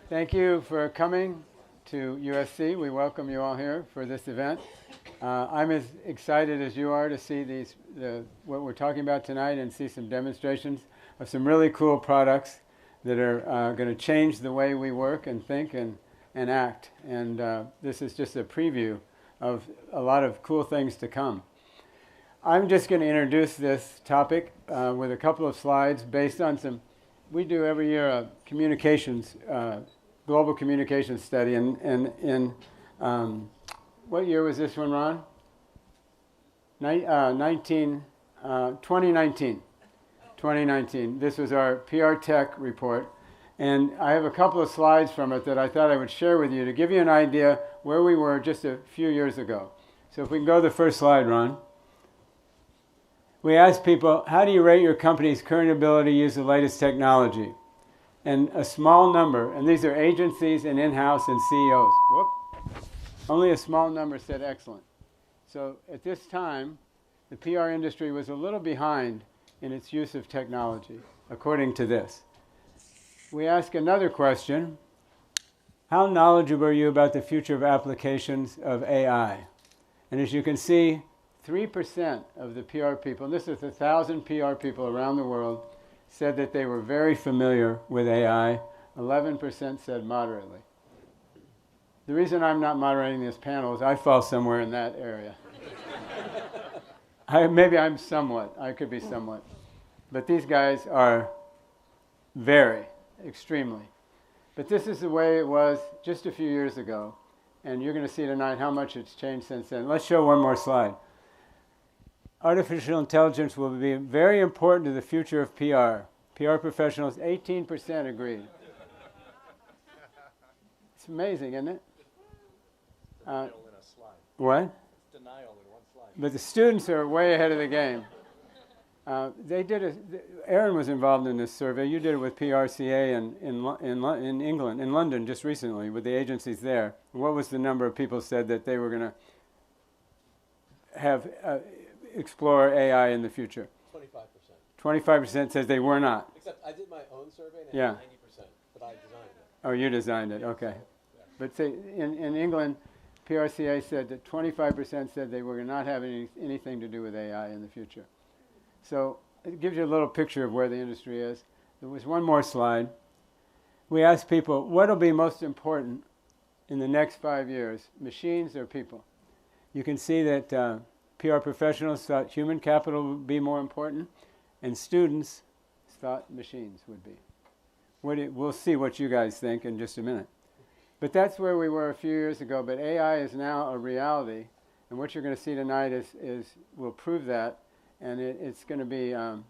Thank you for coming to USC. We welcome you all here for this event. I'm as excited as you are to see what we're talking about tonight and see some demonstrations of some really cool products that are going to change the way we work and think and act. And this is just a preview of a lot of cool things to come. I'm just going to introduce this topic with a couple of slides based on some. We do every year a global communications study. And in what year was this one, Ron? 2019. 2019. This was our PR Tech report. And I have a couple of slides from it that I thought I would share with you to give you an idea where we were just a few years ago. So if we can go to the first slide, Ron. We asked people, how do you rate your company's current ability to use the latest technology? And a small number, and these are agencies and in-house and CEOs. Whoop. Only a small number said excellent. So at this time, the PR industry was a little behind in its use of technology, according to this. We ask another question. How knowledgeable are you about the future of applications of AI? And as you can see, 3% of the PR people, and this is 1,000 PR people around the world, said that they were very familiar with AI. 11% said moderately. The reason I'm not moderating this panel is I fall somewhere in that area. Maybe I'm somewhat. I could be somewhat. But these guys are very, extremely. But this is the way it was just a few years ago. And you're going to see tonight how much it's changed since then. Let's show one more slide. Artificial intelligence will be very important to the future of PR. PR professionals, 18% agreed. It's amazing, isn't it? Denial in a slide. What? It's denial in one slide. But the students are way ahead of the game. Aaron was involved in this survey. You did it with PRCA in England, in London, just recently, with the agencies there. What was the number of people said that they were going to explore AI in the future? 25%. 25% says they were not. Except I did my own survey and it had 90%, but I designed it. Oh, you designed it, okay. Yeah. But say in England, PRCA said that 25% said they were not having anything to do with AI in the future. So it gives you a little picture of where the industry is. There was one more slide. We asked people, what will be most important in the next 5 years, machines or people? You can see that PR professionals thought human capital would be more important, and students thought machines would be. We'll see what you guys think in just a minute. But that's where we were a few years ago, but AI is now a reality, and what you're going to see tonight will prove that, and it's going to be a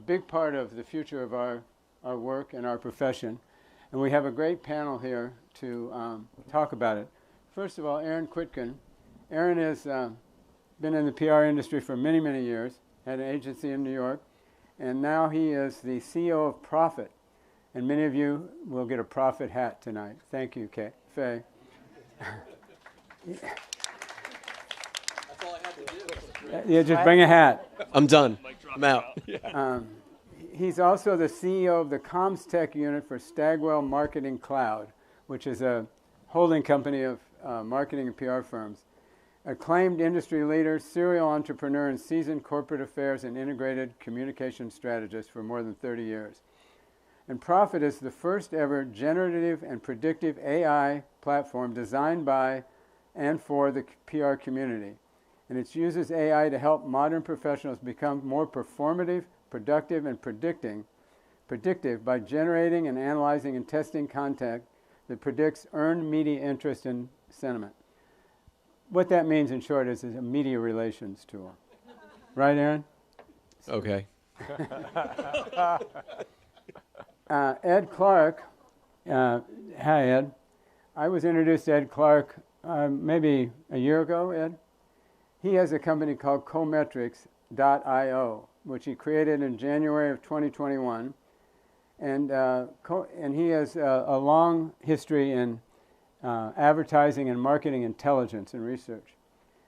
big part of the future of our work and our profession. And we have a great panel here to talk about it. First of all, Aaron Kwittken. Aaron has been in the PR industry for many, many years, had an agency in New York, and now he is the CEO of Profit. And many of you will get a Profit hat tonight. Thank you, Faye. That's all I had to do. Yeah, just bring a hat. I'm done. I'm out. He's also the CEO of the Comms Tech unit for Stagwell Marketing Cloud, which is a holding company of marketing and PR firms. Acclaimed industry leader, serial entrepreneur, and seasoned corporate affairs and integrated communication strategist for more than 30 years. And Profit is the first ever generative and predictive AI platform designed by and for the PR community. And it uses AI to help modern professionals become more performative, productive, and predictive by generating and analyzing and testing content that predicts earned media interest and sentiment. What that means, in short, is a media relations tool. Right, Aaron? Okay. Ed Clarke. Hi, Ed. I was introduced to Ed Clarke maybe a year ago, Ed. He has a company called Cometrics.io, which he created in January of 2021. And he has a long history in advertising and marketing intelligence and research.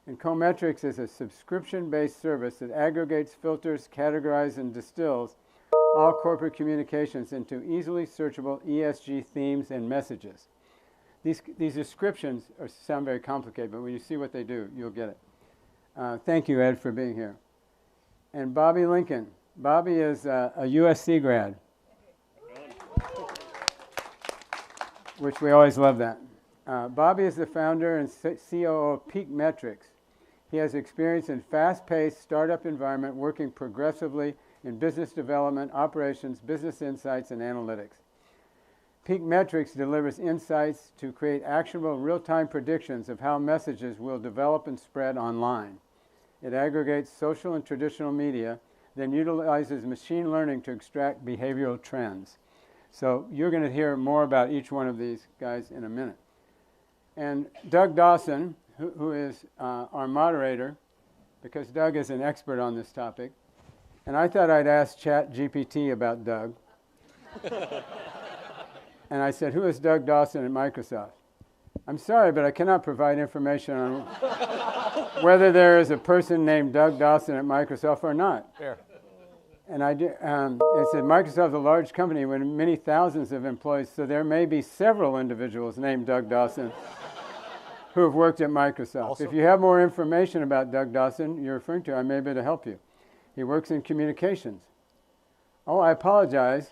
And Cometrics is a subscription-based service that aggregates, filters, categorizes, and distills all corporate communications into easily searchable ESG themes and messages. These descriptions sound very complicated, but when you see what they do, you'll get it. Thank you, Ed, for being here. And Bobby Lincoln. Bobby is a USC grad, which we always love that. Bobby is the founder and COO of PeakMetrics. He has experience in fast-paced startup environment working progressively in business development, operations, business insights, and analytics. PeakMetrics delivers insights to create actionable real-time predictions of how messages will develop and spread online. It aggregates social and traditional media, then utilizes machine learning to extract behavioral trends. So you're going to hear more about each one of these guys in a minute. And Doug Dawson, who is our moderator, because Doug is an expert on this topic, and I thought I'd ask ChatGPT about Doug. And I said, who is Doug Dawson at Microsoft? I'm sorry, but I cannot provide information on whether there is a person named Doug Dawson at Microsoft or not. Fair. And it said, Microsoft is a large company with many thousands of employees, so there may be several individuals named Doug Dawson who have worked at Microsoft. Also, if you have more information about Doug Dawson you're referring to, I may be able to help you. He works in communications. Oh, I apologize.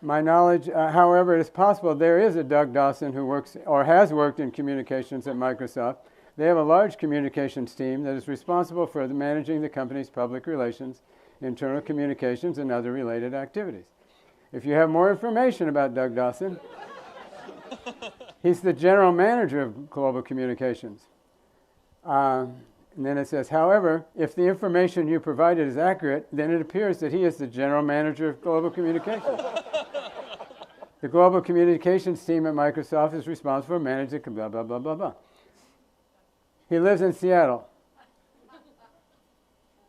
My knowledge, however, it is possible there is a Doug Dawson who works or has worked in communications at Microsoft. They have a large communications team that is responsible for managing the company's public relations, internal communications, and other related activities. If you have more information about Doug Dawson, he's the general manager of global communications. And then it says, however, if the information you provided is accurate, then it appears that he is the general manager of global communications. The global communications team at Microsoft is responsible for managing blah, blah, blah, blah, blah. He lives in Seattle.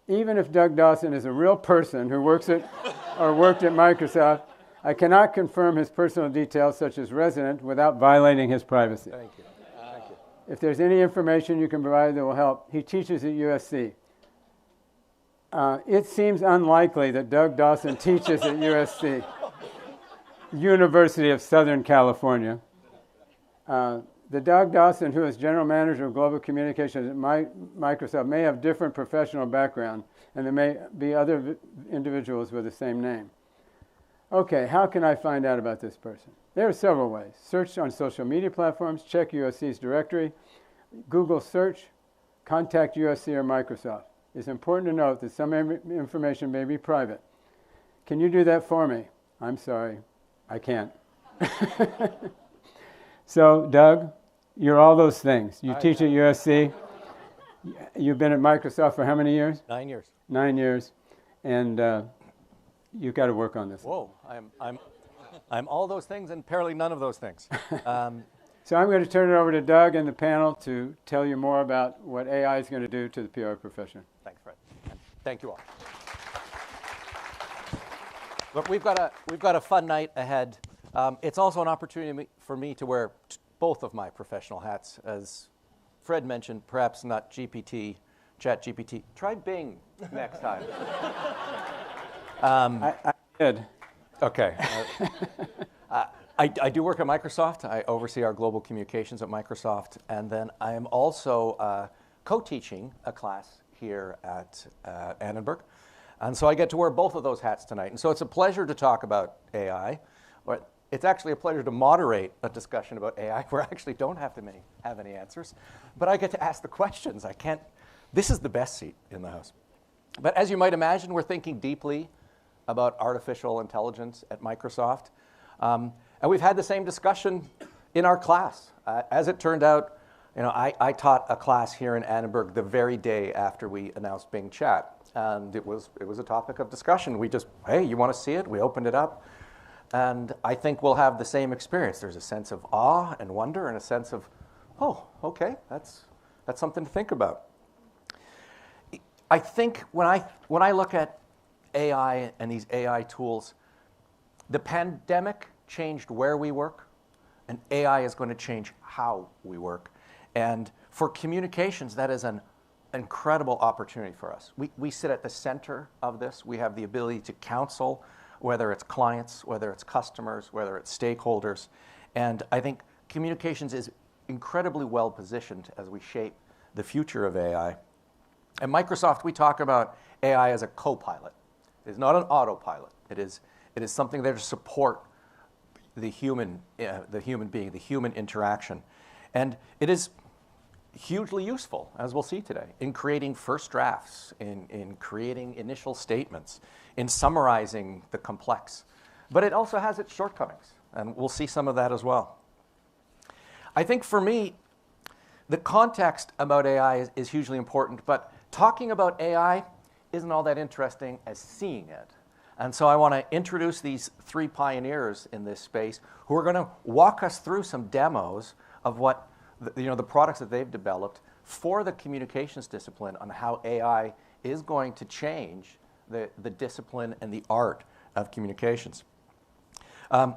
Even if Doug Dawson is a real person who works at or worked at Microsoft, I cannot confirm his personal details, such as resident, without violating his privacy. Thank you. Thank you. If there's any information you can provide that will help, he teaches at USC. It seems unlikely that Doug Dawson teaches at USC, University of Southern California. The Doug Dawson, who is general manager of global communications at Microsoft, may have different professional background, and there may be other individuals with the same name. Okay, how can I find out about this person? There are several ways. Search on social media platforms, check USC's directory, Google search, contact USC or Microsoft. It's important to note that some information may be private. Can you do that for me? I'm sorry, I can't. So, Doug, you're all those things. You teach at USC. You've been at Microsoft for how many years? 9 years. 9 years. And you've got to work on this. Whoa, I'm all those things and apparently none of those things. So I'm going to turn it over to Doug and the panel to tell you more about what AI is going to do to the PR profession. Thanks, Fred. Thank you all. Look, we've got a fun night ahead. It's also an opportunity for me to wear both of my professional hats. As Fred mentioned, perhaps not ChatGPT. Try Bing next time. I did. Okay. I do work at Microsoft. I oversee our global communications at Microsoft. And then I am also co-teaching a class here at Annenberg. And so I get to wear both of those hats tonight. And so it's a pleasure to talk about AI. But it's actually a pleasure to moderate a discussion about AI where I actually don't have any answers. But I get to ask the questions. This is the best seat in the house. But as you might imagine, we're thinking deeply about artificial intelligence at Microsoft. And we've had the same discussion in our class. As it turned out, I taught a class here in Annenberg the very day after we announced Bing Chat. And it was a topic of discussion. We just, hey, you want to see it? We opened it up. And I think we'll have the same experience. There's a sense of awe and wonder and a sense of, oh, okay, that's something to think about. I think when I look at AI and these AI tools, the pandemic changed where we work, and AI is going to change how we work. And for communications, that is an incredible opportunity for us. We sit at the center of this. We have the ability to counsel whether it's clients, whether it's customers, whether it's stakeholders. And I think communications is incredibly well positioned as we shape the future of AI. At Microsoft, we talk about AI as a co-pilot. It is not an autopilot. It is something there to support the human being, the human interaction. And it is hugely useful, as we'll see today, in creating first drafts, in creating initial statements, in summarizing the complex. But it also has its shortcomings, and we'll see some of that as well. I think for me, the context about AI is hugely important, but talking about AI isn't all that interesting as seeing it. And so I want to introduce these three pioneers in this space who are going to walk us through some demos of what the products that they've developed for the communications discipline on how AI is going to change the discipline and the art of communications. I'm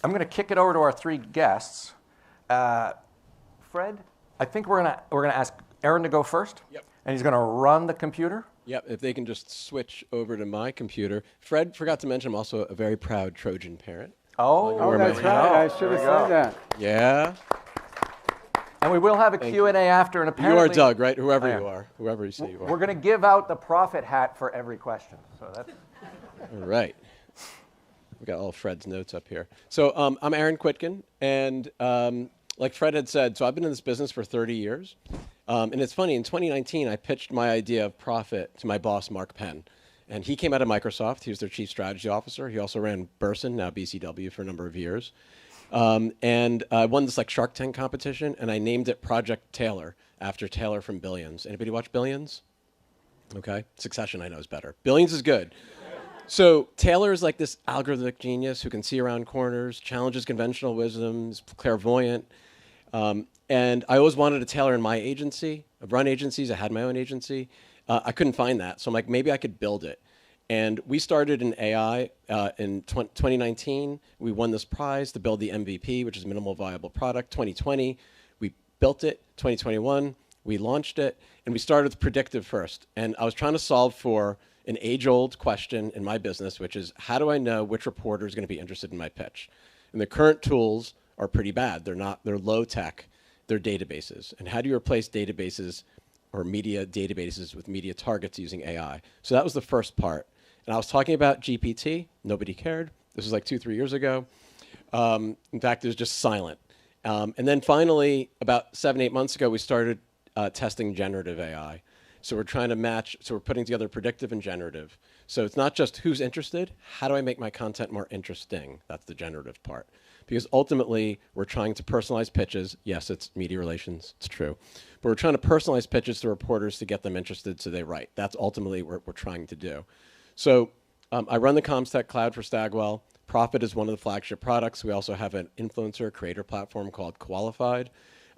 going to kick it over to our three guests. Fred, I think we're going to ask Aaron to go first. Yep. And he's going to run the computer. Yep, if they can just switch over to my computer. Fred forgot to mention I'm also a very proud Trojan parent. Oh, that's right. I should have said that. Yeah. And we will have a Q&A after, and apparently... You are Doug, right? Whoever you are. Whoever you say you are. We're going to give out the prophet hat for every question. So that's... All right. We got all Fred's notes up here. So I'm Aaron Kwittken, and like Fred had said, so I've been in this business for 30 years. And it's funny, in 2019, I pitched my idea of profit to my boss, Mark Penn. And he came out of Microsoft. He was their chief strategy officer. He also ran Burson, now BCW, for a number of years. And I won this like Shark Tank competition, and I named it Project Taylor after Taylor from Billions. Anybody watch Billions? Okay. Succession, I know, is better. Billions is good. So Taylor is like this algorithmic genius who can see around corners, challenges conventional wisdom, is clairvoyant. And I always wanted a Taylor in my agency. I've run agencies. I had my own agency. I couldn't find that. So I'm like, maybe I could build it. And we started in AI in 2019. We won this prize to build the MVP, which is minimal viable product. 2020, we built it. 2021, we launched it. And we started with predictive first. And I was trying to solve for an age-old question in my business, which is, how do I know which reporter is going to be interested in my pitch? And the current tools are pretty bad. They're low tech. They're databases. And how do you replace databases or media databases with media targets using AI? So that was the first part. And I was talking about GPT. Nobody cared. This was like 2-3 years ago. In fact, it was just silent. And then finally, about 7-8 months ago, we started testing generative AI. So we're trying to match, so we're putting together predictive and generative. So it's not just who's interested, how do I make my content more interesting? That's the generative part. Because ultimately, we're trying to personalize pitches. Yes, it's media relations, it's true. But we're trying to personalize pitches to reporters to get them interested so they write. That's ultimately what we're trying to do. So I run the CommStack Cloud for Stagwell. Profit is one of the flagship products. We also have an influencer creator platform called Qualified.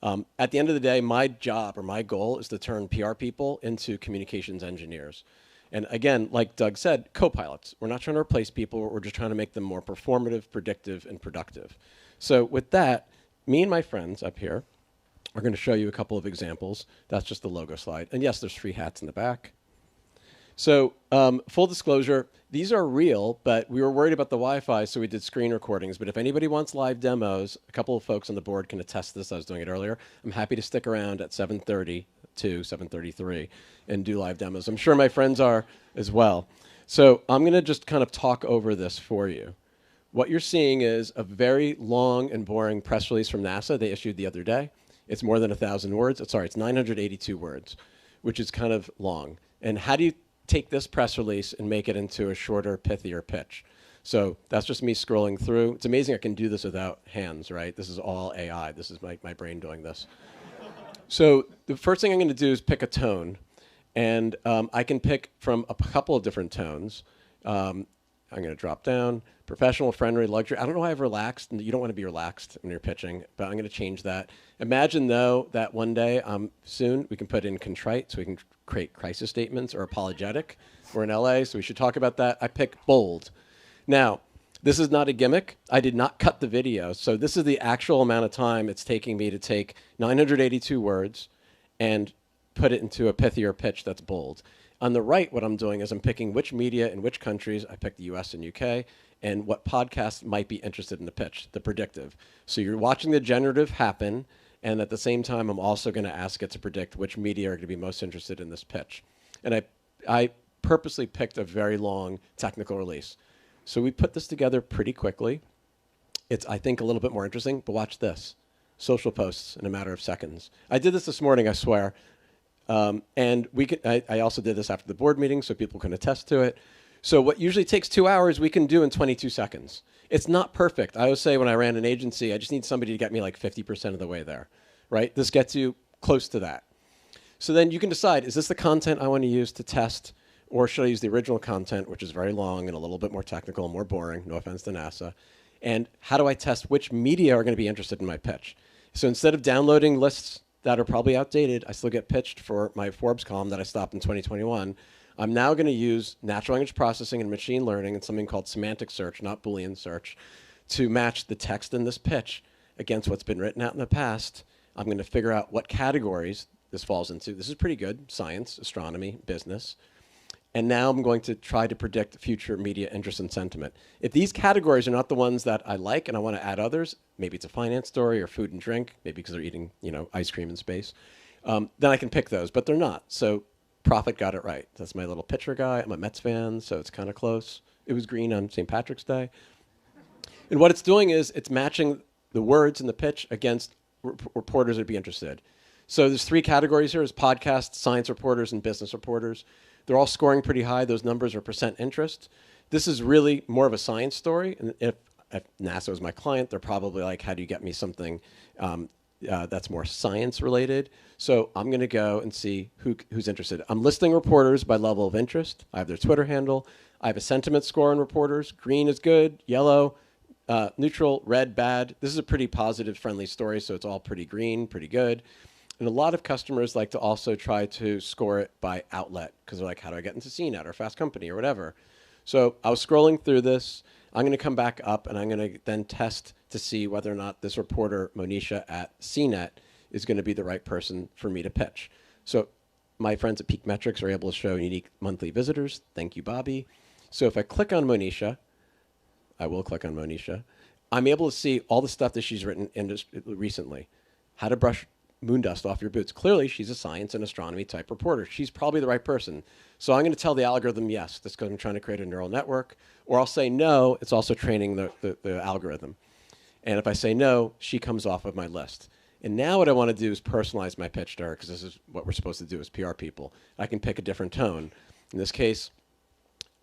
At the end of the day, my job or my goal is to turn PR people into communications engineers. And again, like Doug said, co-pilots. We're not trying to replace people. We're just trying to make them more performative, predictive, and productive. So with that, me and my friends up here are going to show you a couple of examples. That's just the logo slide. And yes, there's 3 hats in the back. So full disclosure, these are real, but we were worried about the Wi-Fi, so we did screen recordings. But if anybody wants live demos, a couple of folks on the board can attest to this. I was doing it earlier. I'm happy to stick around at 7:30 to 7:33 and do live demos. I'm sure my friends are as well. So I'm going to just kind of talk over this for you. What you're seeing is a very long and boring press release from NASA they issued the other day. It's more than 1,000 words. Sorry, it's 982 words, which is kind of long. And how do you take this press release and make it into a shorter, pithier pitch? So that's just me scrolling through. It's amazing I can do this without hands, right? This is all AI. This is my brain doing this. So the first thing I'm going to do is pick a tone. And I can pick from a couple of different tones. I'm going to drop down. Professional, friendly, luxury. I don't know why I've relaxed. You don't want to be relaxed when you're pitching, but I'm going to change that. Imagine, though, that one day, soon, we can put in contrite, so we can create crisis statements, or apologetic. We're in LA, so we should talk about that. I pick bold. Now, this is not a gimmick. I did not cut the video. So this is the actual amount of time it's taking me to take 982 words and put it into a pithier pitch that's bold. On the right, what I'm doing is I'm picking which media in which countries. I picked the US and UK, and what podcasts might be interested in the pitch, the predictive. So you're watching the generative happen, and at the same time, I'm also going to ask it to predict which media are going to be most interested in this pitch. And I purposely picked a very long technical release. So we put this together pretty quickly. It's, I think, a little bit more interesting, but watch this. Social posts in a matter of seconds. I did this morning, I swear. And I also did this after the board meeting so people can attest to it. So what usually takes 2 hours, we can do in 22 seconds. It's not perfect. I always say when I ran an agency, I just need somebody to get me like 50% of the way there, right? This gets you close to that. So then you can decide, is this the content I want to use to test, or should I use the original content, which is very long and a little bit more technical and more boring, no offense to NASA, and how do I test which media are going to be interested in my pitch? So instead of downloading lists that are probably outdated, I still get pitched for my Forbes column that I stopped in 2021. I'm now going to use natural language processing and machine learning and something called semantic search, not Boolean search, to match the text in this pitch against what's been written out in the past. I'm going to figure out what categories this falls into. This is pretty good: science, astronomy, business. And now I'm going to try to predict future media interest and sentiment. If these categories are not the ones that I like and I want to add others, maybe it's a finance story or food and drink, maybe because they're eating, ice cream in space, then I can pick those, but they're not. So Prophet got it right. That's my little pitcher guy. I'm a Mets fan, so it's kind of close. It was green on St. Patrick's Day. And what it's doing is it's matching the words in the pitch against reporters that would be interested. So there's 3 categories here: is podcasts, science reporters, and business reporters. They're all scoring pretty high. Those numbers are percent interest. This is really more of a science story. And if NASA was my client, they're probably like, how do you get me something that's more science related? So I'm going to go and see who's interested. I'm listing reporters by level of interest. I have their Twitter handle. I have a sentiment score on reporters. Green is good, yellow, neutral, red, bad. This is a pretty positive, friendly story, so it's all pretty green, pretty good. And a lot of customers like to also try to score it by outlet because they're like, how do I get into CNET or Fast Company or whatever? So I was scrolling through this. I'm going to come back up and I'm going to then test to see whether or not this reporter, Monisha at CNET, is going to be the right person for me to pitch. So my friends at PeakMetrics are able to show unique monthly visitors. Thank you, Bobby. So if I click on Monisha, I will click on Monisha, I'm able to see all the stuff that she's written recently. How to brush moon dust off your boots. Clearly, she's a science and astronomy type reporter. She's probably the right person. So I'm going to tell the algorithm yes, that's because I'm trying to create a neural network. Or I'll say no, it's also training the algorithm. And if I say no, she comes off of my list. And now what I want to do is personalize my pitch to her, because this is what we're supposed to do as PR people. I can pick a different tone. In this case,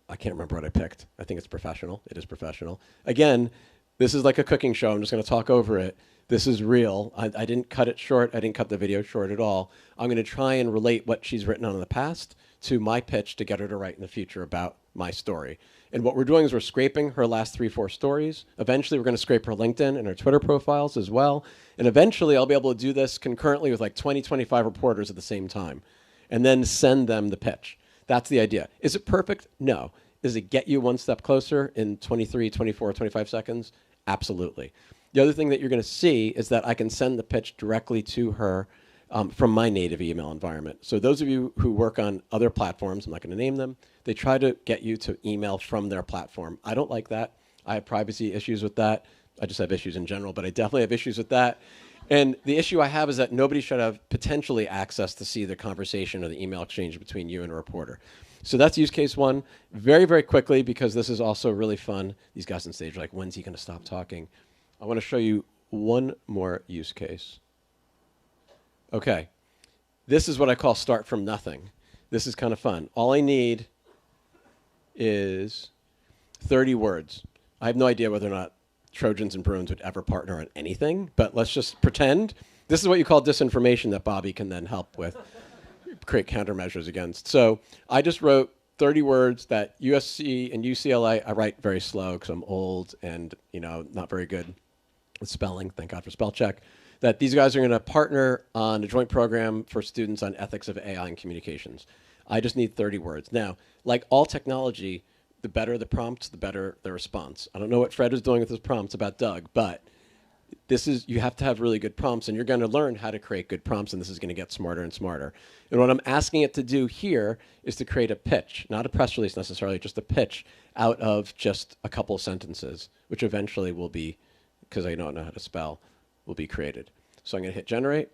I can't remember what I picked. I think it's professional. It is professional. Again, this is like a cooking show. I'm just going to talk over it. This is real. I didn't cut it short. I didn't cut the video short at all. I'm going to try and relate what she's written on in the past to my pitch to get her to write in the future about my story. And what we're doing is we're scraping her last 3-4 stories. Eventually, we're going to scrape her LinkedIn and her Twitter profiles as well. And eventually, I'll be able to do this concurrently with like 20, 25 reporters at the same time and then send them the pitch. That's the idea. Is it perfect? No. Does it get you one step closer in 23, 24, 25 seconds? Absolutely. The other thing that you're going to see is that I can send the pitch directly to her from my native email environment. So those of you who work on other platforms, I'm not going to name them, they try to get you to email from their platform. I don't like that. I have privacy issues with that. I just have issues in general, but I definitely have issues with that. And the issue I have is that nobody should have potentially access to see the conversation or the email exchange between you and a reporter. So that's use case 1. Very, very quickly, because this is also really fun. These guys on stage are like, when's he going to stop talking? I want to show you one more use case. Okay. This is what I call start from nothing. This is kind of fun. All I need is 30 words. I have no idea whether or not Trojans and Bruins would ever partner on anything, but let's just pretend. This is what you call disinformation that Bobby can then help with, create countermeasures against. So I just wrote 30 words that USC and UCLA, I write very slow because I'm old and not very good with spelling, thank God for spell check, that these guys are going to partner on a joint program for students on ethics of AI and communications. I just need 30 words. Now, like all technology, the better the prompts, the better the response. I don't know what Fred is doing with his prompts about Doug, but you have to have really good prompts, and you're going to learn how to create good prompts, and this is going to get smarter and smarter. And what I'm asking it to do here is to create a pitch, not a press release necessarily, just a pitch out of just a couple sentences, which eventually will be, because I don't know how to spell, will be created. So I'm going to hit generate.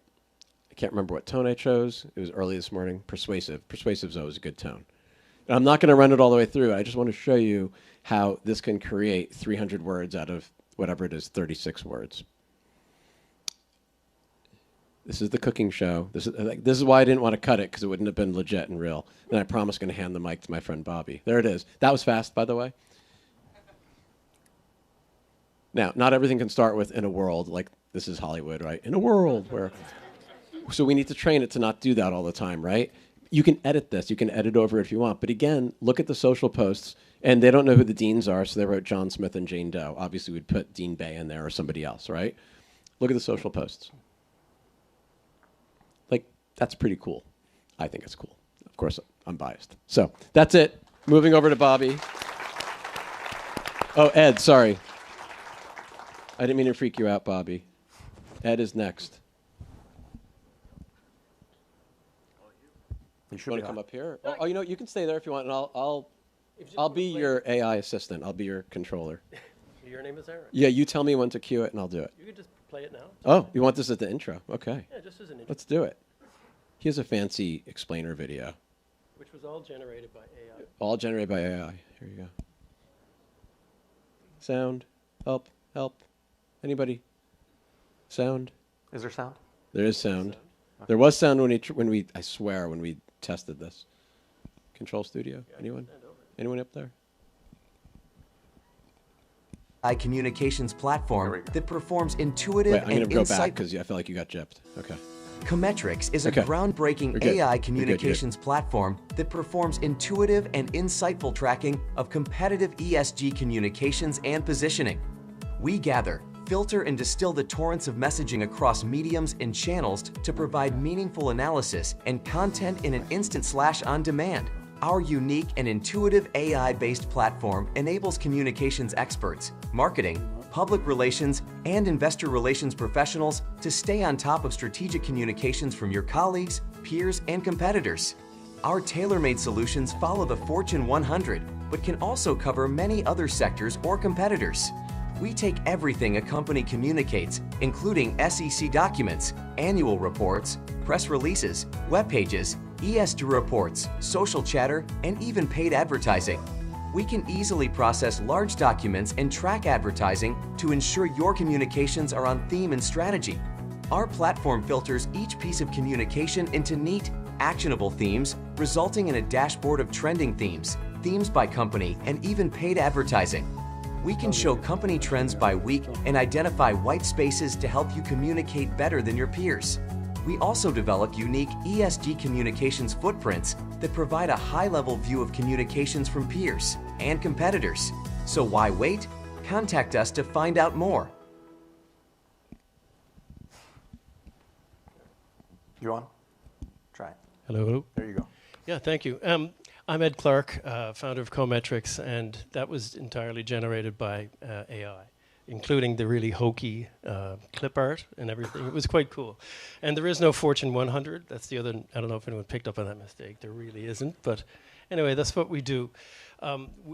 I can't remember what tone I chose. It was early this morning. Persuasive. Persuasive is always a good tone. And I'm not going to run it all the way through. I just want to show you how this can create 300 words out of whatever it is, 36 words. This is the cooking show. This is why I didn't want to cut it, because it wouldn't have been legit and real. Then I promised going to hand the mic to my friend Bobby. There it is. That was fast, by the way. Now, not everything can start with in a world, like this is Hollywood, right? In a world where, so we need to train it to not do that all the time, right? You can edit this. You can edit over it if you want. But again, look at the social posts, and they don't know who the deans are, so they wrote John Smith and Jane Doe. Obviously, we'd put Dean Bay in there or somebody else, right? Look at the social posts. Like, that's pretty cool. I think it's cool. Of course, I'm biased. So that's it. Moving over to Bobby. Oh, Ed, sorry. I didn't mean to freak you out, Bobby. Ed is next. You want to come up here? Oh, you know, you can stay there if you want, and I'll be your AI assistant. I'll be your controller. Your name is Aaron. Yeah, you tell me when to cue it, and I'll do it. You could just play it now. Oh, you want this as the intro? Okay. Yeah, just as an intro. Let's do it. He has a fancy explainer video. Which was all generated by AI. All generated by AI. Here you go. Sound. Help. Help. Anybody? Sound. Is there sound? There is sound. There was sound when we I swear when we tested this. Control Studio. Yeah, anyone? Anyone up there? Communications platform that performs intuitive Wait, I'm going and to go back insight. because I feel like you got gypped. Okay. Cometrics is a Okay. groundbreaking You're good. AI You're communications platform that performs intuitive and insightful tracking of competitive ESG communications and positioning. We gather, filter, and distill the torrents of messaging across mediums and channels to provide meaningful analysis and content in an instant/on demand. Our unique and intuitive AI-based platform enables communications experts, marketing, public relations, and investor relations professionals to stay on top of strategic communications from your colleagues, peers, and competitors. Our tailor-made solutions follow the Fortune 100, but can also cover many other sectors or competitors. We take everything a company communicates, including SEC documents, annual reports, press releases, web pages, ESG reports, social chatter, and even paid advertising. We can easily process large documents and track advertising to ensure your communications are on theme and strategy. Our platform filters each piece of communication into neat, actionable themes, resulting in a dashboard of trending themes, themes by company, and even paid advertising. We can show company trends by week and identify white spaces to help you communicate better than your peers. We also develop unique ESG communications footprints that provide a high-level view of communications from peers and competitors. So why wait? Contact us to find out more. You on? Try it. Hello, hello. There you go. Yeah, thank you. I'm Ed Clarke, founder of Cometrics, and that was entirely generated by AI, including the really hokey clip art and everything. It was quite cool. And there is no Fortune 100. That's the other, I don't know if anyone picked up on that mistake. There really isn't. But anyway, that's what we do.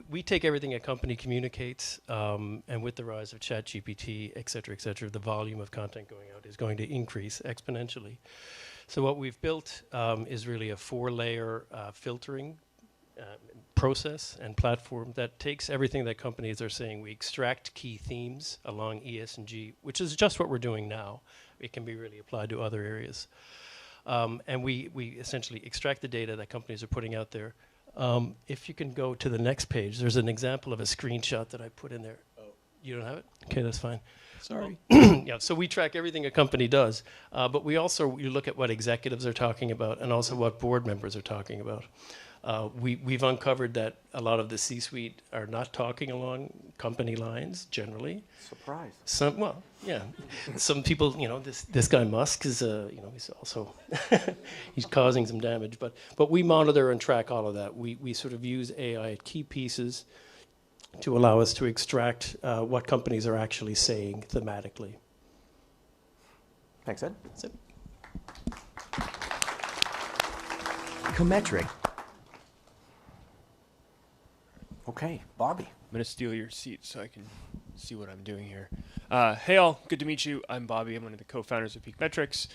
We take everything a company communicates, and with the rise of ChatGPT, et cetera, the volume of content going out is going to increase exponentially. So what we've built is really a 4-layer filtering process and platform that takes everything that companies are saying. We extract key themes along ESG, which is just what we're doing now. It can be really applied to other areas. And we essentially extract the data that companies are putting out there. If you can go to the next page, there's an example of a screenshot that I put in there. Oh, you don't have it? Okay, that's fine. Sorry. Yeah, so we track everything a company does, but we look at what executives are talking about and also what board members are talking about. We've uncovered that a lot of the C-suite are not talking along company lines generally. Surprise. Some people, this guy Musk is, he's also he's causing some damage. But we monitor and track all of that. We sort of use AI at key pieces to allow us to extract what companies are actually saying thematically. Thanks, Ed. That's it. Cometrics. Okay, Bobby. I'm going to steal your seat so I can see what I'm doing here. Hey all, good to meet you. I'm Bobby. I'm one of the co-founders of PeakMetrics.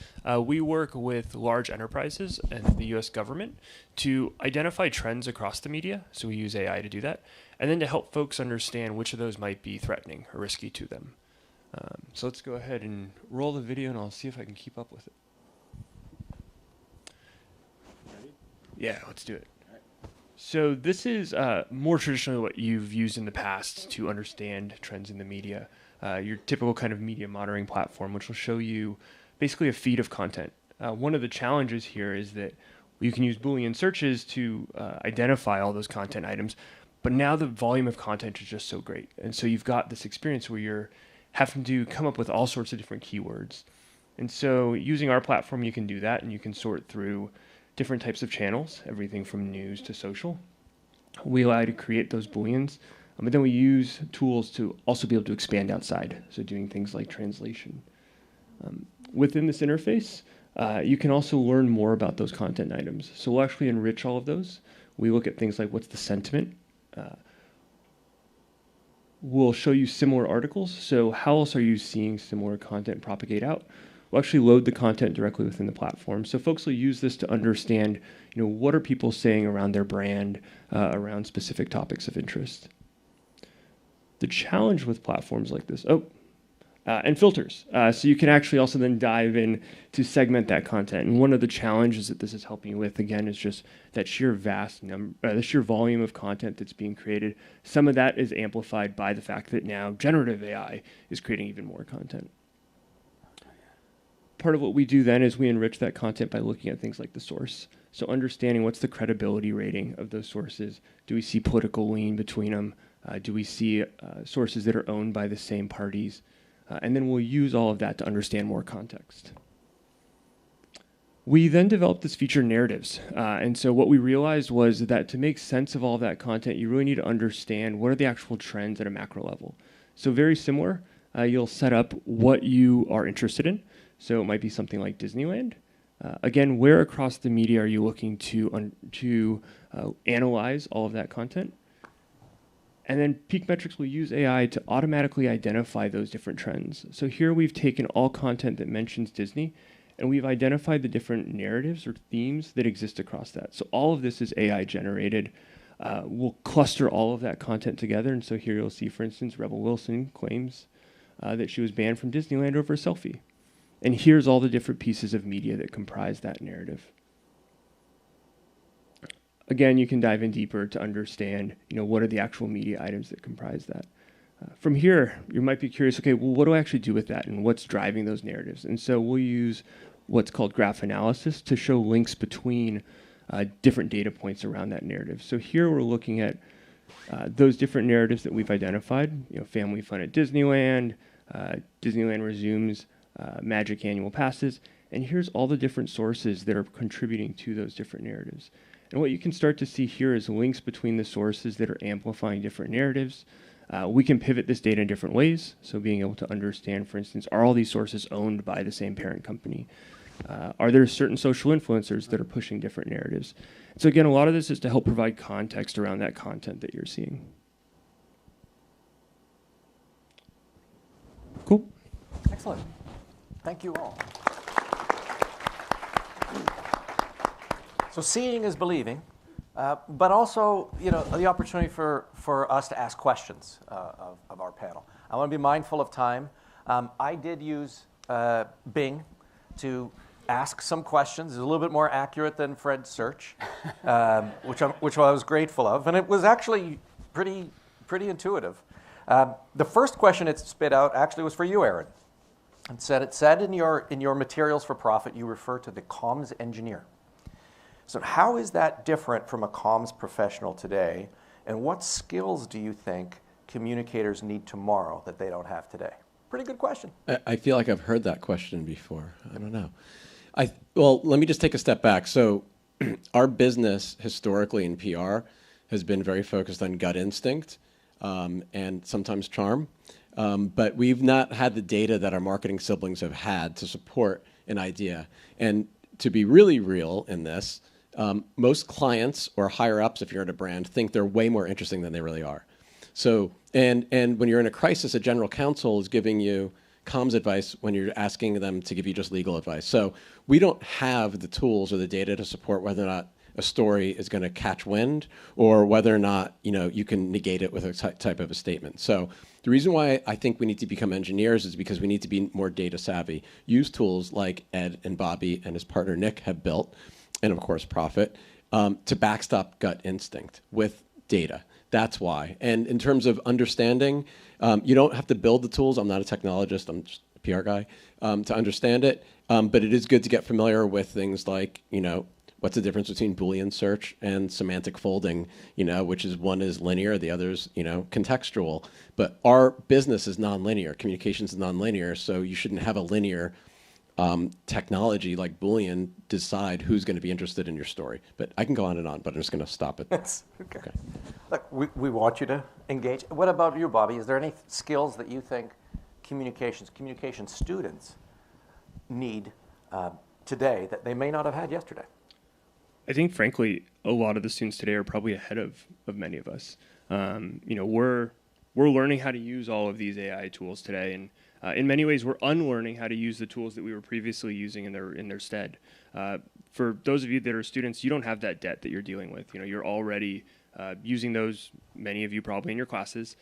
We work with large enterprises and the US government to identify trends across the media. So we use AI to do that. And then to help folks understand which of those might be threatening or risky to them. So let's go ahead and roll the video and I'll see if I can keep up with it. Yeah, let's do it. So this is more traditionally what you've used in the past to understand trends in the media. Your typical kind of media monitoring platform, which will show you basically a feed of content. One of the challenges here is that you can use Boolean searches to identify all those content items, but now the volume of content is just so great. And so you've got this experience where you're having to come up with all sorts of different keywords. And so using our platform, you can do that, and you can sort through different types of channels, everything from news to social. We allow you to create those Booleans, but then we use tools to also be able to expand outside, so doing things like translation. Within this interface, you can also learn more about those content items. So we'll actually enrich all of those. We look at things like what's the sentiment. We'll show you similar articles. So how else are you seeing similar content propagate out? We'll actually load the content directly within the platform. So folks will use this to understand, what are people saying around their brand, around specific topics of interest. The challenge with platforms like this, and filters. So you can actually also then dive in to segment that content. And one of the challenges that this is helping you with, again, is just that sheer the sheer volume of content that's being created. Some of that is amplified by the fact that now generative AI is creating even more content. Part of what we do then is we enrich that content by looking at things like the source. So understanding what's the credibility rating of those sources. Do we see political lean between them? Do we see sources that are owned by the same parties? And then we'll use all of that to understand more context. We then developed this feature, narratives. And so what we realized was that to make sense of all of that content, you really need to understand what are the actual trends at a macro level. So very similar, you'll set up what you are interested in. So it might be something like Disneyland. Again, where across the media are you looking to analyze all of that content? And then PeakMetrics will use AI to automatically identify those different trends. So here we've taken all content that mentions Disney, and we've identified the different narratives or themes that exist across that. So all of this is AI generated. We'll cluster all of that content together. And so here you'll see, for instance, Rebel Wilson claims that she was banned from Disneyland over a selfie. And here's all the different pieces of media that comprise that narrative. Again, you can dive in deeper to understand, what are the actual media items that comprise that. From here, you might be curious, okay, well, what do I actually do with that, and what's driving those narratives? And so we'll use what's called graph analysis to show links between different data points around that narrative. So here we're looking at those different narratives that we've identified, family fun at Disneyland, Disneyland resumes Magic annual passes, and here's all the different sources that are contributing to those different narratives. And what you can start to see here is links between the sources that are amplifying different narratives. We can pivot this data in different ways, so being able to understand, for instance, are all these sources owned by the same parent company? Are there certain social influencers that are pushing different narratives? So again, a lot of this is to help provide context around that content that you're seeing. Cool. Excellent. Thank you all. So seeing is believing, but also, the opportunity for us to ask questions of our panel. I want to be mindful of time. I did use Bing to ask some questions. It's a little bit more accurate than Fred's search, which I was grateful of, and it was actually pretty intuitive. The first question it spit out actually was for you, Aaron. It said in your materials for profit, you refer to the comms engineer. So how is that different from a comms professional today? And what skills do you think communicators need tomorrow that they don't have today? Pretty good question. I feel like I've heard that question before. I don't know. Well, let me just take a step back. So our business historically in PR has been very focused on gut instinct and sometimes charm. But we've not had the data that our marketing siblings have had to support an idea. And to be really real in this, most clients or higher ups, if you're at a brand, think they're way more interesting than they really are. So, and when you're in a crisis, a general counsel is giving you comms advice when you're asking them to give you just legal advice. So we don't have the tools or the data to support whether or not a story is going to catch wind or whether or not, you know, you can negate it with a type of a statement. So the reason why I think we need to become engineers is because we need to be more data savvy. Use tools like Ed and Bobby and his partner Nick have built, and of course Profit, to backstop gut instinct with data. That's why. And in terms of understanding, you don't have to build the tools. I'm not a technologist. I'm just a PR guy to understand it. But it is good to get familiar with things like, you know, what's the difference between Boolean search and semantic folding, you know, which is one is linear, the other's, you know, contextual. But our business is nonlinear. Communications is nonlinear. So you shouldn't have a linear technology like Boolean decide who's going to be interested in your story. But I can go on and on, but I'm just going to stop it. That's okay. Look, we want you to engage. What about you, Bobby? Is there any skills that you think communication students need today that they may not have had yesterday? I think, frankly, a lot of the students today are probably ahead of many of us. You know, we're learning how to use all of these AI tools today, and in many ways, we're unlearning how to use the tools that we were previously using in their stead. For those of you that are students, you don't have that debt that you're dealing with. You know, you're already using those. Many of you probably in your classes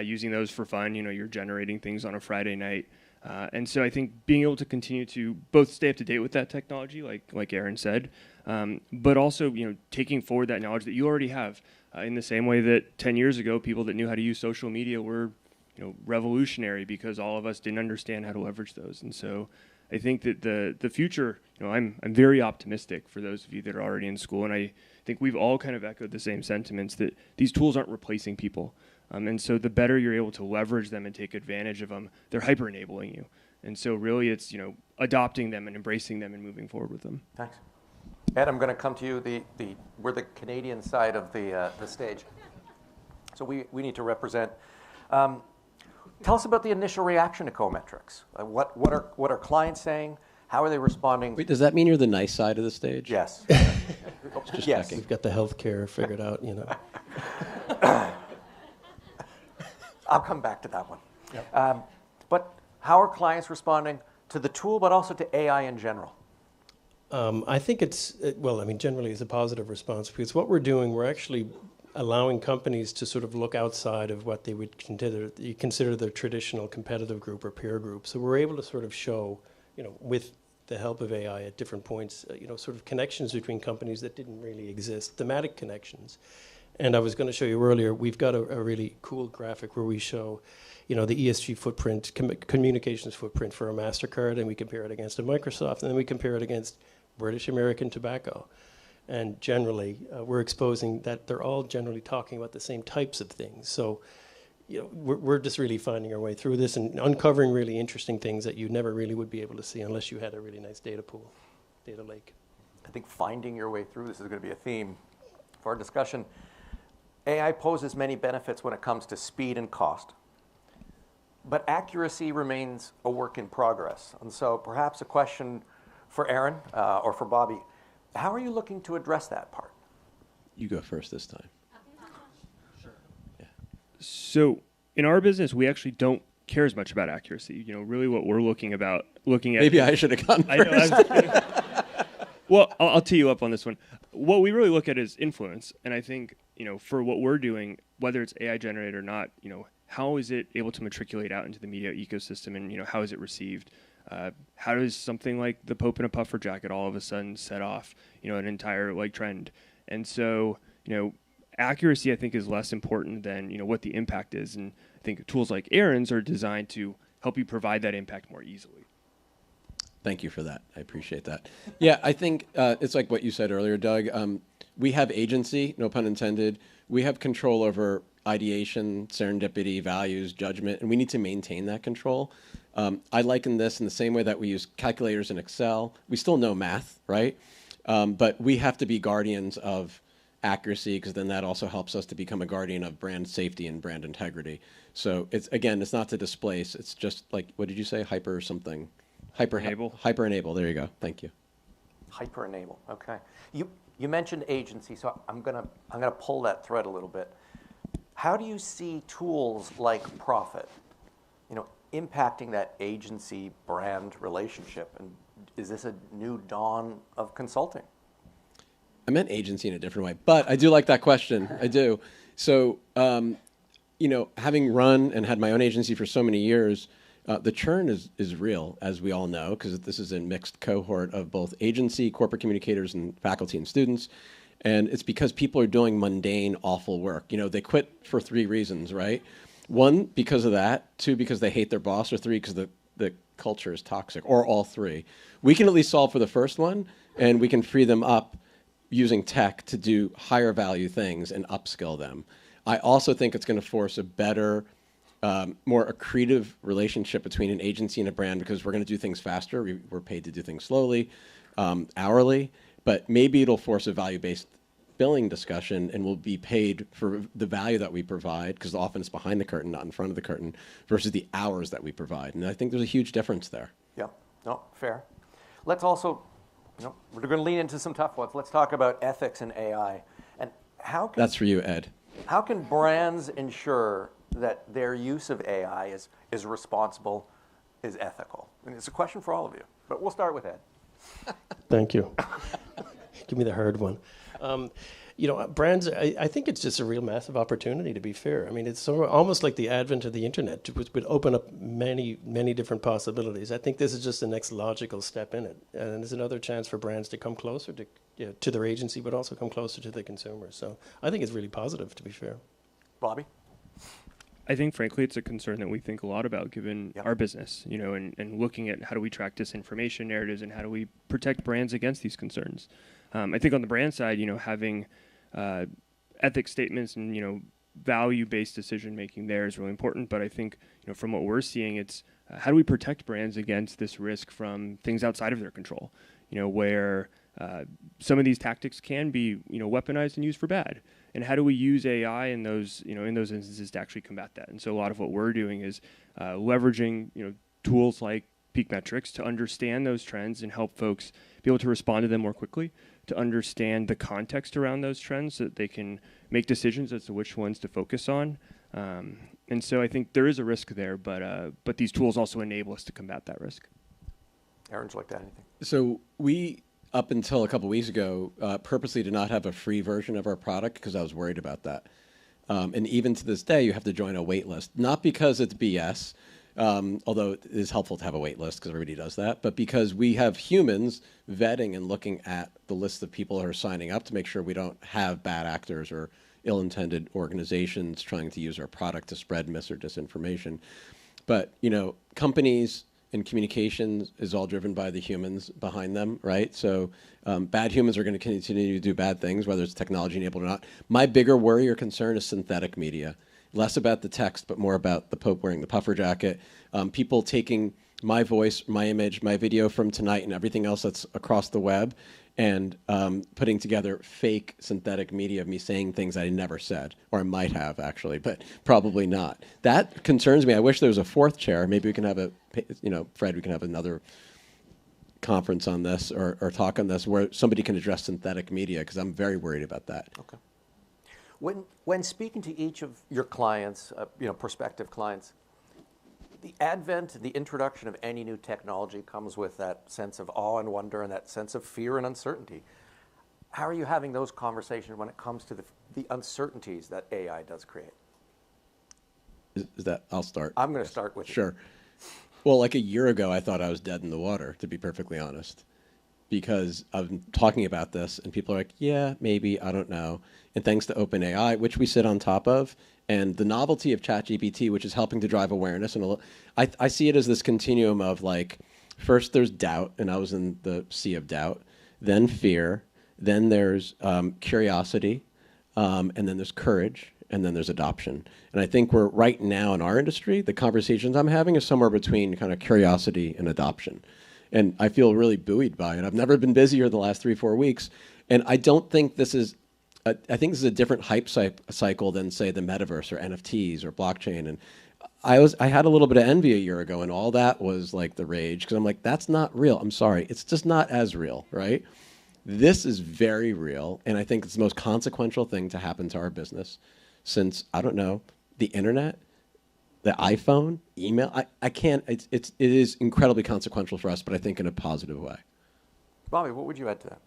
using those for fun. You know, you're generating things on a Friday night. And so I think being able to continue to both stay up to date with that technology, like Aaron said, but also, you know, taking forward that knowledge that you already have in the same way that 10 years ago, people that knew how to use social media were, you know, revolutionary because all of us didn't understand how to leverage those. And so I think that the future, you know, I'm very optimistic for those of you that are already in school. And I think we've all kind of echoed the same sentiments that these tools aren't replacing people. And so the better you're able to leverage them and take advantage of them, they're hyper enabling you. And so really it's, you know, adopting them and embracing them and moving forward with them. Thanks. Ed, I'm going to come to you. We're the Canadian side of the stage. So we need to represent. Tell us about the initial reaction to Cometrics. What are clients saying? How are they responding? Wait, does that mean you're the nice side of the stage? Yes. Just yes. checking. We've got the healthcare figured out, you know. I'll come back to that one. Yep. But how are clients responding to the tool, but also to AI in general? I think generally it's a positive response because what we're doing, we're actually allowing companies to sort of look outside of what they would consider their traditional competitive group or peer group. So we're able to sort of show, you know, with the help of AI at different points, you know, sort of connections between companies that didn't really exist, thematic connections. And I was going to show you earlier, we've got a really cool graphic where we show, you know, the ESG footprint, communications footprint for a MasterCard, and we compare it against a Microsoft, and then we compare it against British American Tobacco. And generally, we're exposing that they're all generally talking about the same types of things. So, you know, we're just really finding our way through this and uncovering really interesting things that you never really would be able to see unless you had a really nice data pool, data lake. I think finding your way through this is going to be a theme for our discussion. AI poses many benefits when it comes to speed and cost, but accuracy remains a work in progress. And so perhaps a question for Aaron or for Bobby, how are you looking to address that part? You go first this time. Sure. Yeah. So in our business, we actually don't care as much about accuracy. You know, really what we're looking at. Maybe I should have gone first. Well, I'll tee you up on this one. What we really look at is influence. And I think, you know, for what we're doing, whether it's AI generated or not, you know, how is it able to matriculate out into the media ecosystem and, you know, how is it received? How does something like the Pope in a puffer jacket all of a sudden set off, you know, an entire like trend? And so, you know, accuracy I think is less important than, you know, what the impact is. And I think tools like Aaron's are designed to help you provide that impact more easily. Thank you for that. I appreciate that. Yeah, I think it's like what you said earlier, Doug. We have agency, no pun intended. We have control over ideation, serendipity, values, judgment, and we need to maintain that control. I liken this in the same way that we use calculators in Excel. We still know math, right? But we have to be guardians of accuracy, because then that also helps us to become a guardian of brand safety and brand integrity. So it's, again, it's not to displace. It's just like, what did you say? Hyper something. Hyper enable. There you go. Thank you. Hyper enable. Okay. You mentioned agency, so I'm gonna pull that thread a little bit. How do you see tools like Profit, impacting that agency brand relationship? And is this a new dawn of consulting? I meant agency in a different way, but I do like that question. I do. So, having run and had my own agency for so many years, the churn is real, as we all know, because this is a mixed cohort of both agency, corporate communicators, and faculty and students. And it's because people are doing mundane, awful work. They quit for 3 reasons, right? 1, because of that. 2, because they hate their boss. Or 3, because the culture is toxic. Or all 3. We can at least solve for the first one, and we can free them up using tech to do higher value things and upskill them. I also think it's going to force a better, more accretive relationship between an agency and a brand, because we're going to do things faster. We're paid to do things slowly, hourly, but maybe it'll force a value-based billing discussion, and we'll be paid for the value that we provide, because often it's behind the curtain, not in front of the curtain, versus the hours that we provide. And I think there's a huge difference there. Yeah, no, fair. Let's also, we're going to lean into some tough ones. Let's talk about ethics and AI. And how can... That's for you, Ed. How can brands ensure that their use of AI is responsible, is ethical? And it's a question for all of you, but we'll start with Ed. Thank you. Give me the hard one. Brands, I think it's just a real massive opportunity, to be fair. I mean, it's almost like the advent of the internet, which would open up many, many different possibilities. I think this is just the next logical step in it. And there's another chance for brands to come closer to their agency, but also come closer to the consumer. So I think it's really positive, to be fair. Bobby? I think, frankly, it's a concern that we think a lot about, given our business, and looking at how do we track disinformation narratives and how do we protect brands against these concerns. I think on the brand side, having ethics statements and, value-based decision-making there is really important. But I think, from what we're seeing, it's how do we protect brands against this risk from things outside of their control, where some of these tactics can be, weaponized and used for bad. And how do we use AI in those, in those instances to actually combat that? And so a lot of what we're doing is leveraging, tools like PeakMetrics to understand those trends and help folks be able to respond to them more quickly, to understand the context around those trends so that they can make decisions as to which ones to focus on. And so I think there is a risk there, but these tools also enable us to combat that risk. Aaron, would you like to add anything? So we, up until a couple weeks ago, purposely did not have a free version of our product because I was worried about that. And even to this day, you have to join a wait list, not because it's BS, although it is helpful to have a wait list because everybody does that, but because we have humans vetting and looking at the list of people who are signing up to make sure we don't have bad actors or ill-intended organizations trying to use our product to spread mis or disinformation. But, companies and communications is all driven by the humans behind them, right? So bad humans are going to continue to do bad things, whether it's technology enabled or not. My bigger worry or concern is synthetic media. Less about the text, but more about the Pope wearing the puffer jacket. People taking my voice, my image, my video from tonight and everything else that's across the web and putting together fake synthetic media of me saying things I never said, or I might have actually, but probably not. That concerns me. I wish there was a 4th chair. Maybe we can have Fred, we can have another conference on this or talk on this where somebody can address synthetic media, because I'm very worried about that. Okay. When speaking to each of your clients, prospective clients, the advent, the introduction of any new technology comes with that sense of awe and wonder and that sense of fear and uncertainty. How are you having those conversations when it comes to the uncertainties that AI does create? Is that, I'll start. I'm going to start with you. Sure. Well, like a year ago, I thought I was dead in the water, to be perfectly honest, because I'm talking about this and people are like, yeah, maybe, I don't know. And thanks to OpenAI, which we sit on top of, and the novelty of ChatGPT, which is helping to drive awareness. And I see it as this continuum of like, first there's doubt, and I was in the sea of doubt, then fear, then there's curiosity, and then there's courage, and then there's adoption. And I think we're right now in our industry, the conversations I'm having is somewhere between kind of curiosity and adoption. And I feel really buoyed by it. I've never been busier the last 3-4 weeks. And I don't think this is I think this is a different hype cycle than, say, the metaverse or NFTs or blockchain. And I had a little bit of envy a year ago, and all that was like the rage, because I'm like, that's not real. I'm sorry, it's just not as real, right? This is very real, and I think it's the most consequential thing to happen to our business since, I don't know, the internet, the iPhone, email. I can't. It is incredibly consequential for us, but I think in a positive way. Bobby, what would you add to that?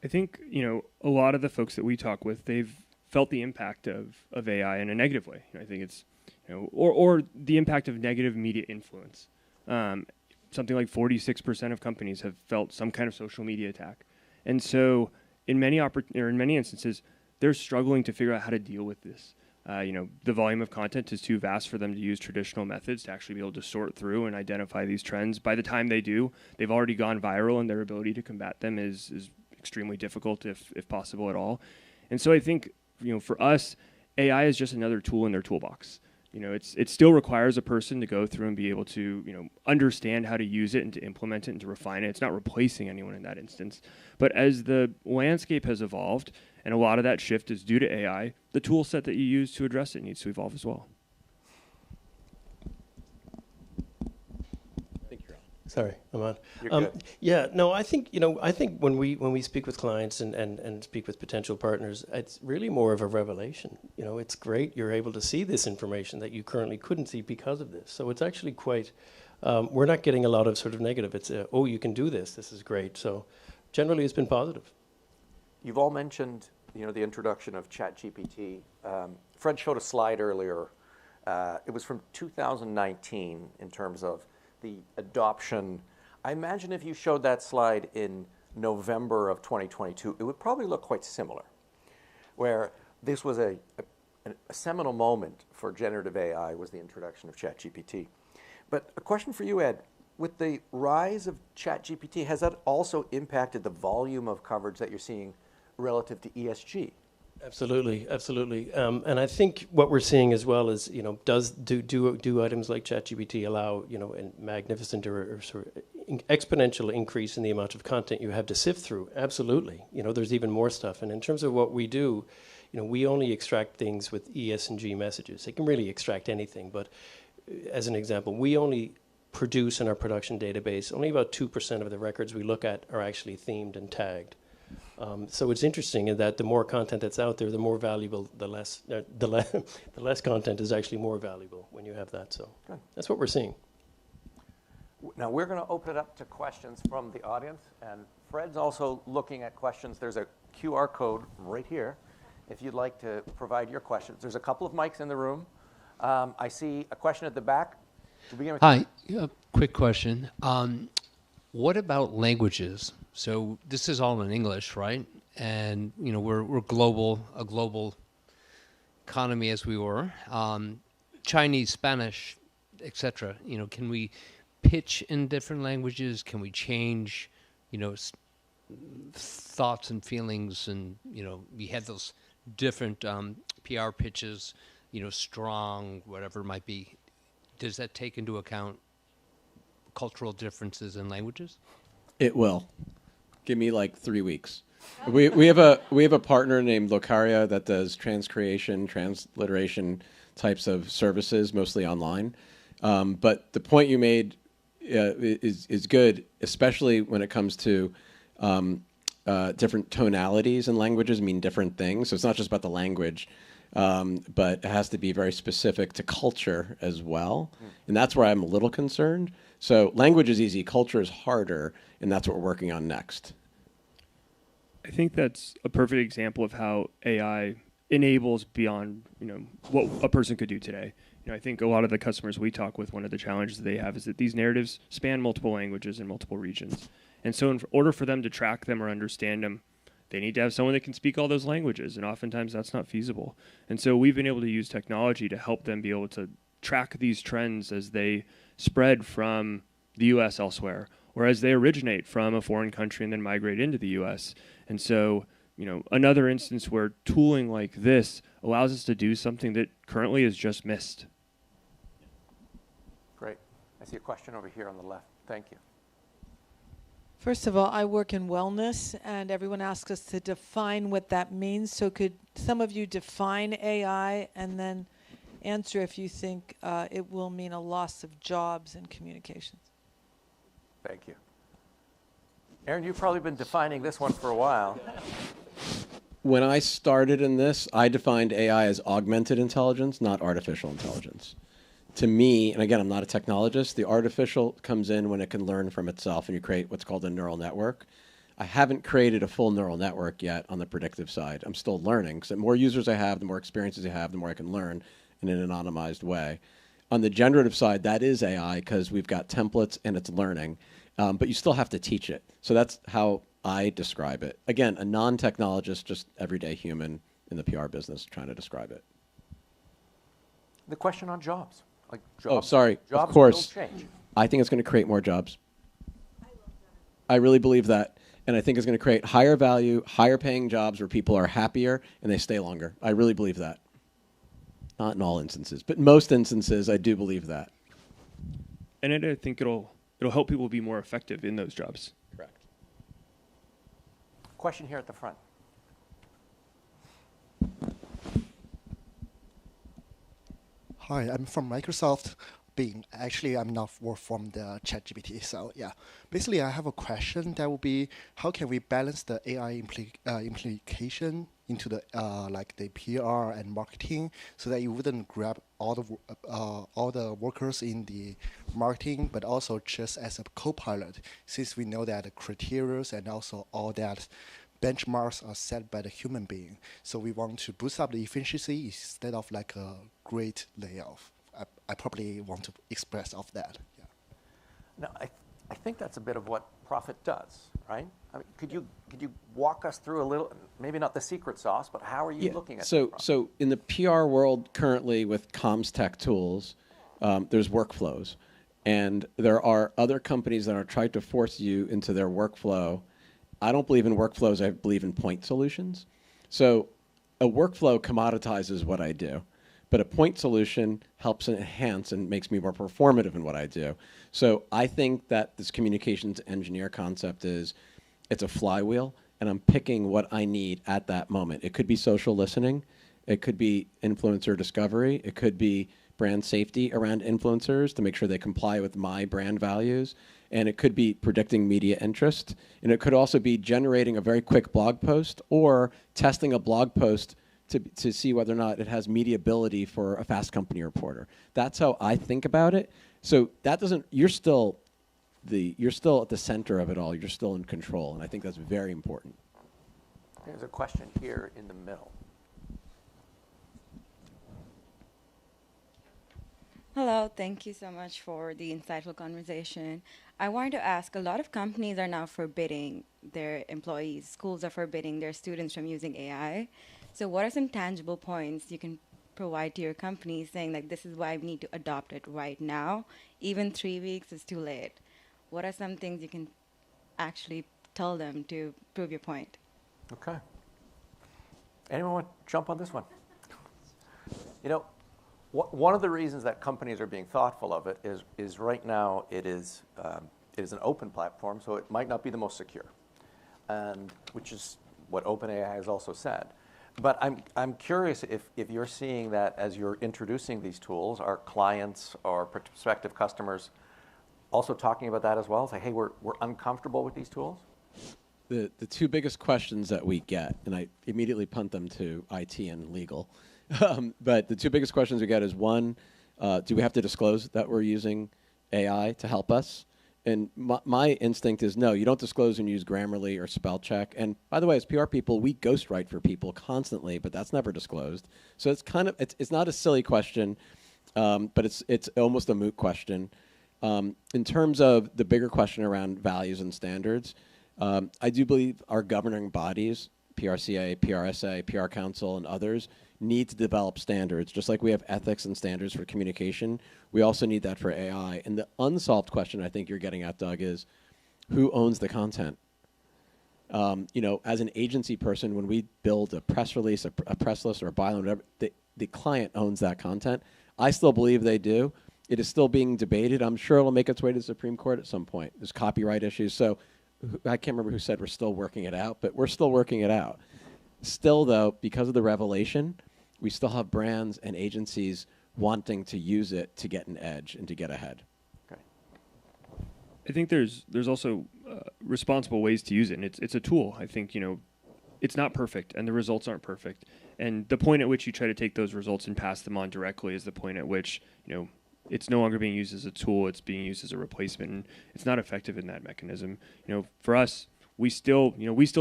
I think, a lot of the folks that we talk with, they've felt the impact of AI in a negative way. I think it's, or the impact of negative media influence. Something like 46% of companies have felt some kind of social media attack. And so in many instances, they're struggling to figure out how to deal with this. The volume of content is too vast for them to use traditional methods to actually be able to sort through and identify these trends. By the time they do, they've already gone viral, and their ability to combat them is extremely difficult, if possible at all. And so I think, for us, AI is just another tool in their toolbox. It still requires a person to go through and be able to, understand how to use it and to implement it and to refine it. It's not replacing anyone in that instance. But as the landscape has evolved, and a lot of that shift is due to AI, the tool set that you use to address it needs to evolve as well. I think you're on. Sorry, I'm on. You're good. Yeah, no, I think when we speak with clients and speak with potential partners, it's really more of a revelation. It's great you're able to see this information that you currently couldn't see because of this. So it's actually quite. We're not getting a lot of sort of negative. It's oh, you can do this. This is great. So generally, it's been positive. You've all mentioned, the introduction of ChatGPT. Fred showed a slide earlier. It was from 2019 in terms of the adoption. I imagine if you showed that slide in November of 2022, it would probably look quite similar, where this was a seminal moment for generative AI was the introduction of ChatGPT. But a question for you, Ed. With the rise of ChatGPT, has that also impacted the volume of coverage that you're seeing relative to ESG? Absolutely. And I think what we're seeing as well is, do items like ChatGPT allow, a magnificent or sort of exponential increase in the amount of content you have to sift through? Absolutely. There's even more stuff. And in terms of what we do, we only extract things with ESG messages. It can really extract anything, but as an example, we only produce in our production database, only about 2% of the records we look at are actually themed and tagged. So it's interesting in that the more content that's out there, the more valuable, the less content is actually more valuable when you have that. So Good. That's what we're seeing. Now we're going to open it up to questions from the audience, and Fred's also looking at questions. There's a QR code right here if you'd like to provide your questions. There's a couple of mics in the room. I see a question at the back. We'll begin with Hi, quick question. What about languages? So this is all in English, right? And we're global, a global economy as we were. Chinese, Spanish, etc. Can we pitch in different languages? Can we change, thoughts and feelings? And we had those different PR pitches, strong, whatever it might be. Does that take into account cultural differences in languages? It will. Give me like 3 weeks. We have a partner named Locaria that does transcreation, transliteration types of services, mostly online. But the point you made is good, especially when it comes to different tonalities in languages mean different things. So it's not just about the language, but it has to be very specific to culture as well. And that's where I'm a little concerned. So language is easy, culture is harder, and that's what we're working on next. I think that's a perfect example of how AI enables beyond, what a person could do today. I think a lot of the customers we talk with, one of the challenges that they have is that these narratives span multiple languages and multiple regions. And so in order for them to track them or understand them, they need to have someone that can speak all those languages, and oftentimes that's not feasible. And so we've been able to use technology to help them be able to track these trends as they spread from the U.S. elsewhere, or as they originate from a foreign country and then migrate into the U.S. And so, another instance where tooling like this allows us to do something that currently is just missed. Great. I see a question over here on the left. Thank you. First of all, I work in wellness, and everyone asks us to define what that means. So could some of you define AI and then answer if you think it will mean a loss of jobs in communications? Thank you. Aaron, you've probably been defining this one for a while. When I started in this, I defined AI as augmented intelligence, not artificial intelligence. To me, and again, I'm not a technologist, the artificial comes in when it can learn from itself and you create what's called a neural network. I haven't created a full neural network yet on the predictive side. I'm still learning. So the more users I have, the more experiences I have, the more I can learn in an anonymized way. On the generative side, that is AI because we've got templates and it's learning, but you still have to teach it. So that's how I describe it. Again, a non-technologist, just everyday human in the PR business trying to describe it. The question on jobs. Like jobs, oh, sorry. Jobs of course. will change. I think it's going to create more jobs. I really believe that. And I think it's going to create higher value, higher paying jobs where people are happier and they stay longer. I really believe that. Not in all instances, but most instances, I do believe that. And I think it'll help people be more effective in those jobs. Correct. Question here at the front. Hi, I'm from Microsoft. Actually, I'm not from the ChatGPT. So yeah, basically, I have a question that will be: how can we balance the AI implication into the like the PR and marketing, so that you wouldn't grab all the workers in the marketing, but also just as a co-pilot, since we know that the criteria and also all that benchmarks are set by the human being. So we want to boost up the efficiency instead of like a great layoff. I probably want to express of that. Yeah. Now, I think that's a bit of what Profit does, right? I mean, could you walk us through a little, maybe not the secret sauce, but how are you looking at it? So in the PR world currently with comms tech tools, there's workflows. And there are other companies that are trying to force you into their workflow. I don't believe in workflows, I believe in point solutions. So a workflow commoditizes what I do, but a point solution helps enhance and makes me more performative in what I do. So I think that this communications engineer concept is, it's a flywheel, and I'm picking what I need at that moment. It could be social listening, it could be influencer discovery, it could be brand safety around influencers to make sure they comply with my brand values, and it could be predicting media interest, and it could also be generating a very quick blog post or testing a blog post to see whether or not it has mediability for a Fast Company reporter. That's how I think about it. So that doesn't, you're still at the center of it all. You're still in control, and I think that's very important. There's a question here in the middle. Hello, thank you so much for the insightful conversation. I wanted to ask, a lot of companies are now forbidding their employees, schools are forbidding their students from using AI. So what are some tangible points you can provide to your company saying like, this is why we need to adopt it right now, even 3 weeks is too late? What are some things you can actually tell them to prove your point? Okay. Anyone want to jump on this one? You know, one of the reasons that companies are being thoughtful of it is right now it is an open platform, so it might not be the most secure, and which is what OpenAI has also said. But I'm curious if you're seeing that as you're introducing these tools, are clients or prospective customers also talking about that as well? Say, hey, we're uncomfortable with these tools? The two biggest questions that we get, and I immediately punt them to IT and legal, but the two biggest questions we get is one, do we have to disclose that we're using AI to help us? And my instinct is no, you don't disclose and use Grammarly or spell check. And by the way, as PR people, we ghostwrite for people constantly, but that's never disclosed. So it's kind of, it's not a silly question, but it's almost a moot question. In terms of the bigger question around values and standards, I do believe our governing bodies, PRCA, PRSA, PR Council, and others, need to develop standards. Just like we have ethics and standards for communication, we also need that for AI. And the unsolved question I think you're getting at, Doug, is who owns the content? You know, as an agency person, when we build a press release, a press list, or a byline, whatever, the client owns that content. I still believe they do. It is still being debated. I'm sure it'll make its way to the Supreme Court at some point. There's copyright issues. So I can't remember who said we're still working it out, but we're still working it out. Still, though, because of the revelation, we still have brands and agencies wanting to use it to get an edge and to get ahead. Okay. I think there's also responsible ways to use it, and it's a tool. I think, it's not perfect, and the results aren't perfect. And the point at which you try to take those results and pass them on directly is the point at which, it's no longer being used as a tool, it's being used as a replacement, and it's not effective in that mechanism. For us, we still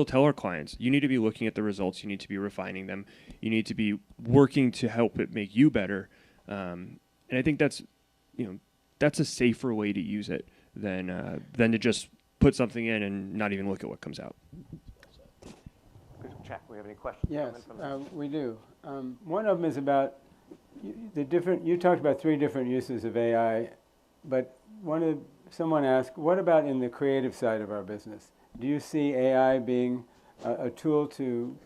tell our clients, you need to be looking at the results, you need to be refining them, you need to be working to help it make you better. And I think that's a safer way to use it than to just put something in and not even look at what comes out. Jack, we have any questions? Yes, we do. One of them is about you talked about 3 different uses of AI, but someone asked, what about in the creative side of our business? Do you see AI being a tool to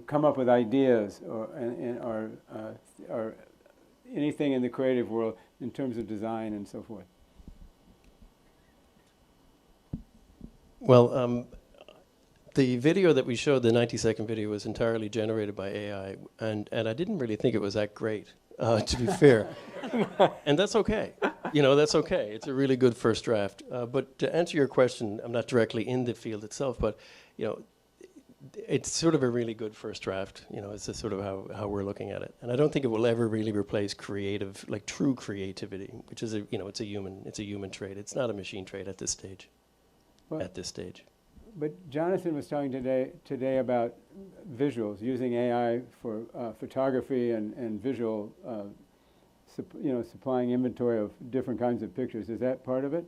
come up with ideas or anything in the creative world in terms of design and so forth? Well, the video that we showed, the 90-second video, was entirely generated by AI, and I didn't really think it was that great, to be fair. And that's okay. That's okay. It's a really good first draft. But to answer your question, I'm not directly in the field itself, but it's sort of a really good first draft. It's just sort of how we're looking at it. And I don't think it will ever really replace creative, like true creativity, which is it's a human trait. It's not a machine trait at this stage. But Jonathan was talking today about visuals, using AI for photography and visual, supplying inventory of different kinds of pictures. Is that part of it?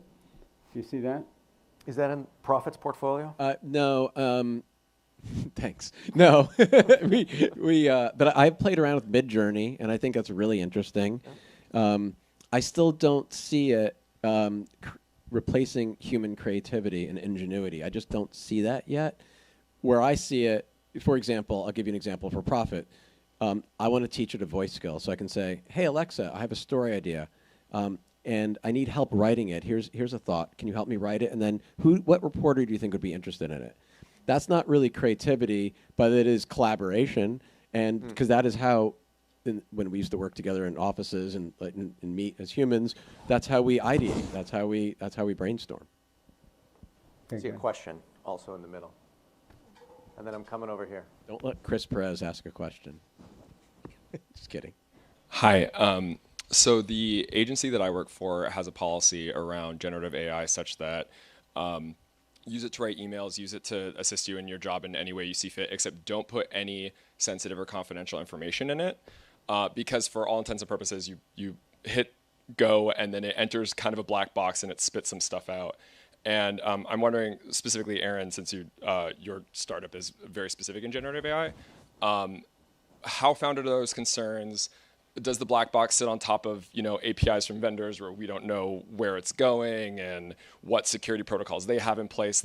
Do you see that? Is that in Profit's portfolio? No. Thanks. No. But I've played around with Midjourney, and I think that's really interesting. I still don't see it replacing human creativity and ingenuity. I just don't see that yet. Where I see it, for example, I'll give you an example for Profit. I want to teach it a voice skill, so I can say, hey, Alexa, I have a story idea, and I need help writing it. Here's a thought. Can you help me write it? And then what reporter do you think would be interested in it? That's not really creativity, but it is collaboration, and because that is how, when we used to work together in offices and meet as humans, that's how we ideate. That's how we brainstorm. I see a question also in the middle, and then I'm coming over here. Don't let Chris Perez ask a question. Just kidding. Hi. So the agency that I work for has a policy around generative AI such that use it to write emails, use it to assist you in your job in any way you see fit, except don't put any sensitive or confidential information in it. Because for all intents and purposes, you hit go and then it enters kind of a black box and it spits some stuff out. And I'm wondering, specifically, Aaron, since your startup is very specific in generative AI, how founded are those concerns? Does the black box sit on top of APIs from vendors where we don't know where it's going and what security protocols they have in place?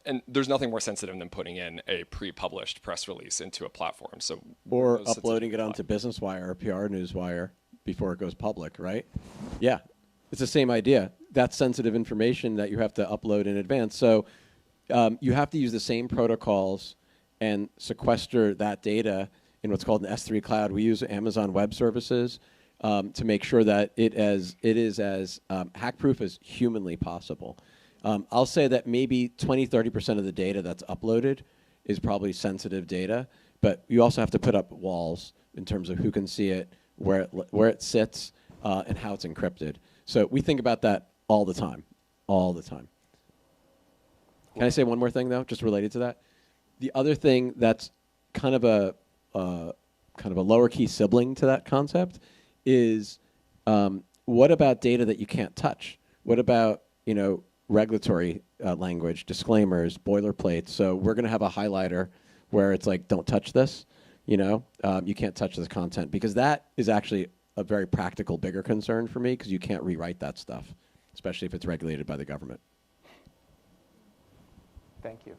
And there's nothing more sensitive than putting in a pre-published press release into a platform. Or uploading it onto Business Wire or PR Newswire before it goes public, right? Yeah, it's the same idea. That's sensitive information that you have to upload in advance. So you have to use the same protocols and sequester that data in what's called an S3 cloud. We use Amazon Web Services to make sure that it is as hack-proof as humanly possible. I'll say that maybe 20-30% of the data that's uploaded is probably sensitive data, but you also have to put up walls in terms of who can see it, where it sits, and how it's encrypted. So we think about that all the time. Can I say one more thing, though, just related to that? The other thing that's kind of a lower key sibling to that concept is what about data that you can't touch? What about regulatory language, disclaimers, boilerplates? So we're going to have a highlighter where it's like, don't touch this. You can't touch this content, because that is actually a very practical, bigger concern for me, because you can't rewrite that stuff, especially if it's regulated by the government. Thank you.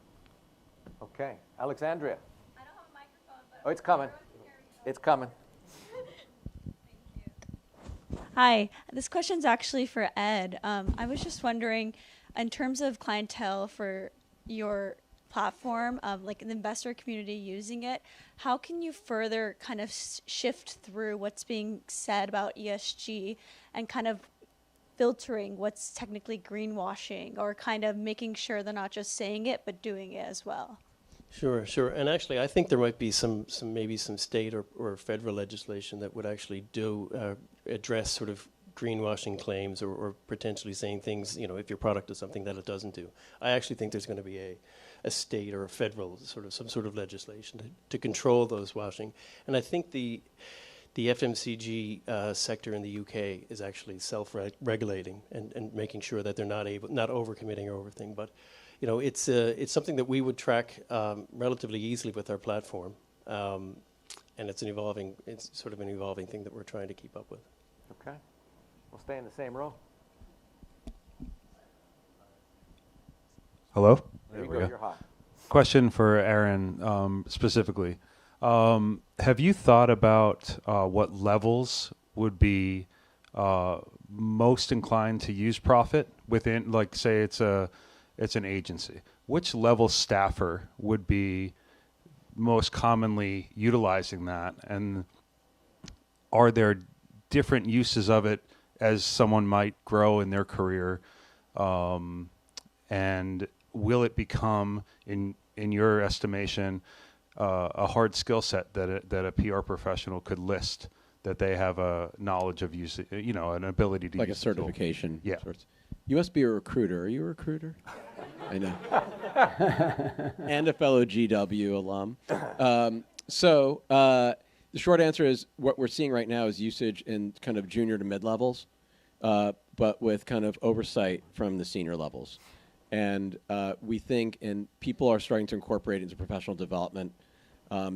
Okay, Alexandria. I don't have a microphone, but oh, it's coming. It's coming. Hi, this question's actually for Ed. I was just wondering, in terms of clientele for your platform, like the investor community using it, how can you further kind of shift through what's being said about ESG and kind of filtering what's technically greenwashing, or kind of making sure they're not just saying it but doing it as well? Sure, sure. And actually, I think there might be maybe some state or federal legislation that would actually address sort of greenwashing claims or potentially saying things, if your product does something that it doesn't do. I actually think there's going to be a state or a federal some sort of legislation to control those washing. And I think the FMCG sector in the UK is actually self-regulating and making sure that they're not overcommitting or overthink. But it's something that we would track relatively easily with our platform, and it's sort of an evolving thing that we're trying to keep up with. Okay, we'll stay in the same row. Hello. There you go. You're hot. Question for Aaron specifically. Have you thought about what levels would be most inclined to use profit within, like, say it's an agency? Which level staffer would be most commonly utilizing that? And are there different uses of it as someone might grow in their career? And will it become, in your estimation, a hard skill set that a PR professional could list, that they have a knowledge of using, an ability to like use a certification? Yeah. Sorts. You must be a recruiter. Are you a recruiter? I know. And a fellow GW alum. So the short answer is what we're seeing right now is usage in kind of junior to mid-levels, but with kind of oversight from the senior levels. And we think, and people are starting to incorporate it into professional development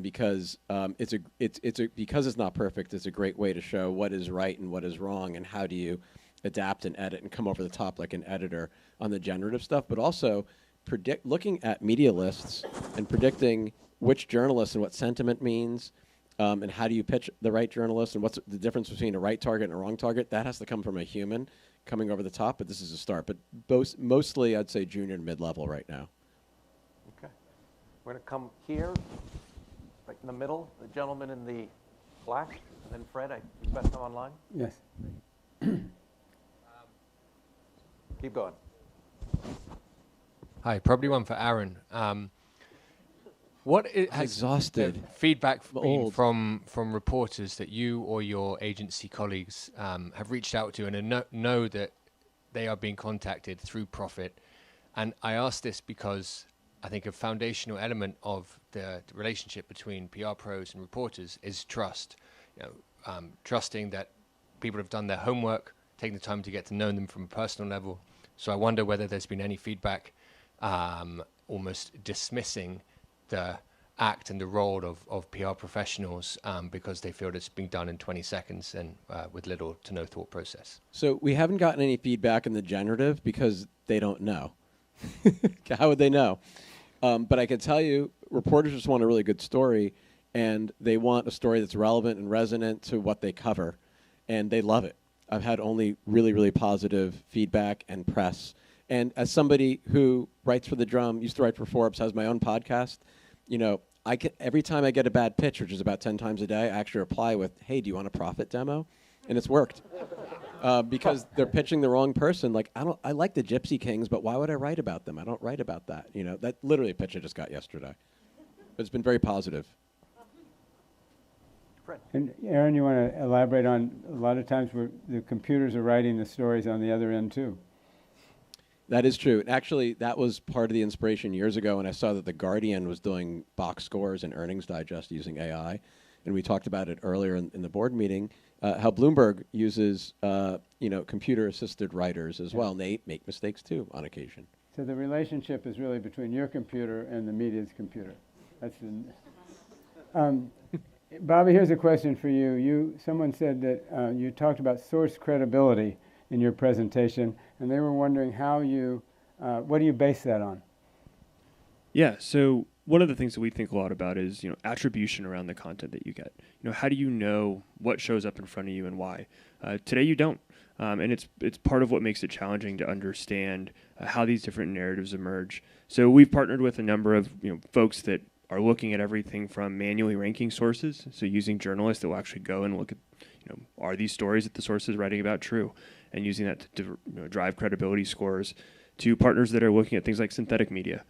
because because it's not perfect. It's a great way to show what is right and what is wrong, and how do you adapt and edit and come over the top like an editor on the generative stuff. But also looking at media lists and predicting which journalist and what sentiment means, and how do you pitch the right journalist, and what's the difference between a right target and a wrong target. That has to come from a human coming over the top, but this is a start. But mostly, I'd say junior and mid-level right now. Okay. We're going to come here, right in the middle, the gentleman in the black, and then Fred, I request him online. Yes. Keep going. Hi, probably one for Aaron. What has exhausted feedback been from reporters that you or your agency colleagues have reached out to and know that they are being contacted through profit? And I ask this because I think a foundational element of the relationship between PR pros and reporters is trust. Trusting that people have done their homework, taking the time to get to know them from a personal level. So I wonder whether there's been any feedback almost dismissing the act and the role of PR professionals because they feel it's being done in 20 seconds and with little to no thought process. So we haven't gotten any feedback in the generative because they don't know. How would they know? But I can tell you, reporters just want a really good story, and they want a story that's relevant and resonant to what they cover, and they love it. I've had only really, really positive feedback and press. And as somebody who writes for The Drum, used to write for Forbes, has my own podcast, every time I get a bad pitch, which is about 10 times a day, I actually reply with, "Hey, do you want a profit demo?" And it's worked. Because they're pitching the wrong person. Like, I like the Gypsy Kings, but why would I write about them? I don't write about that. That literally a pitch I just got yesterday. But it's been very positive. And Aaron, you want to elaborate on, a lot of times the computers are writing the stories on the other end too. That is true. Actually, that was part of the inspiration years ago when I saw that The Guardian was doing box scores and earnings digest using AI. And we talked about it earlier in the board meeting, how Bloomberg uses computer-assisted writers as well, and they make mistakes too on occasion. So the relationship is really between your computer and the media's computer. That's Bobby, here's a question for you. Someone said that you talked about source credibility in your presentation, and they were wondering what do you base that on? Yeah, so one of the things that we think a lot about is, attribution around the content that you get. How do you know what shows up in front of you and why? Today you don't. And it's part of what makes it challenging to understand how these different narratives emerge. So we've partnered with a number of folks that are looking at everything from manually ranking sources, so using journalists that will actually go and look at, are these stories that the source is writing about true, and using that to drive credibility scores, to partners that are looking at things like synthetic media.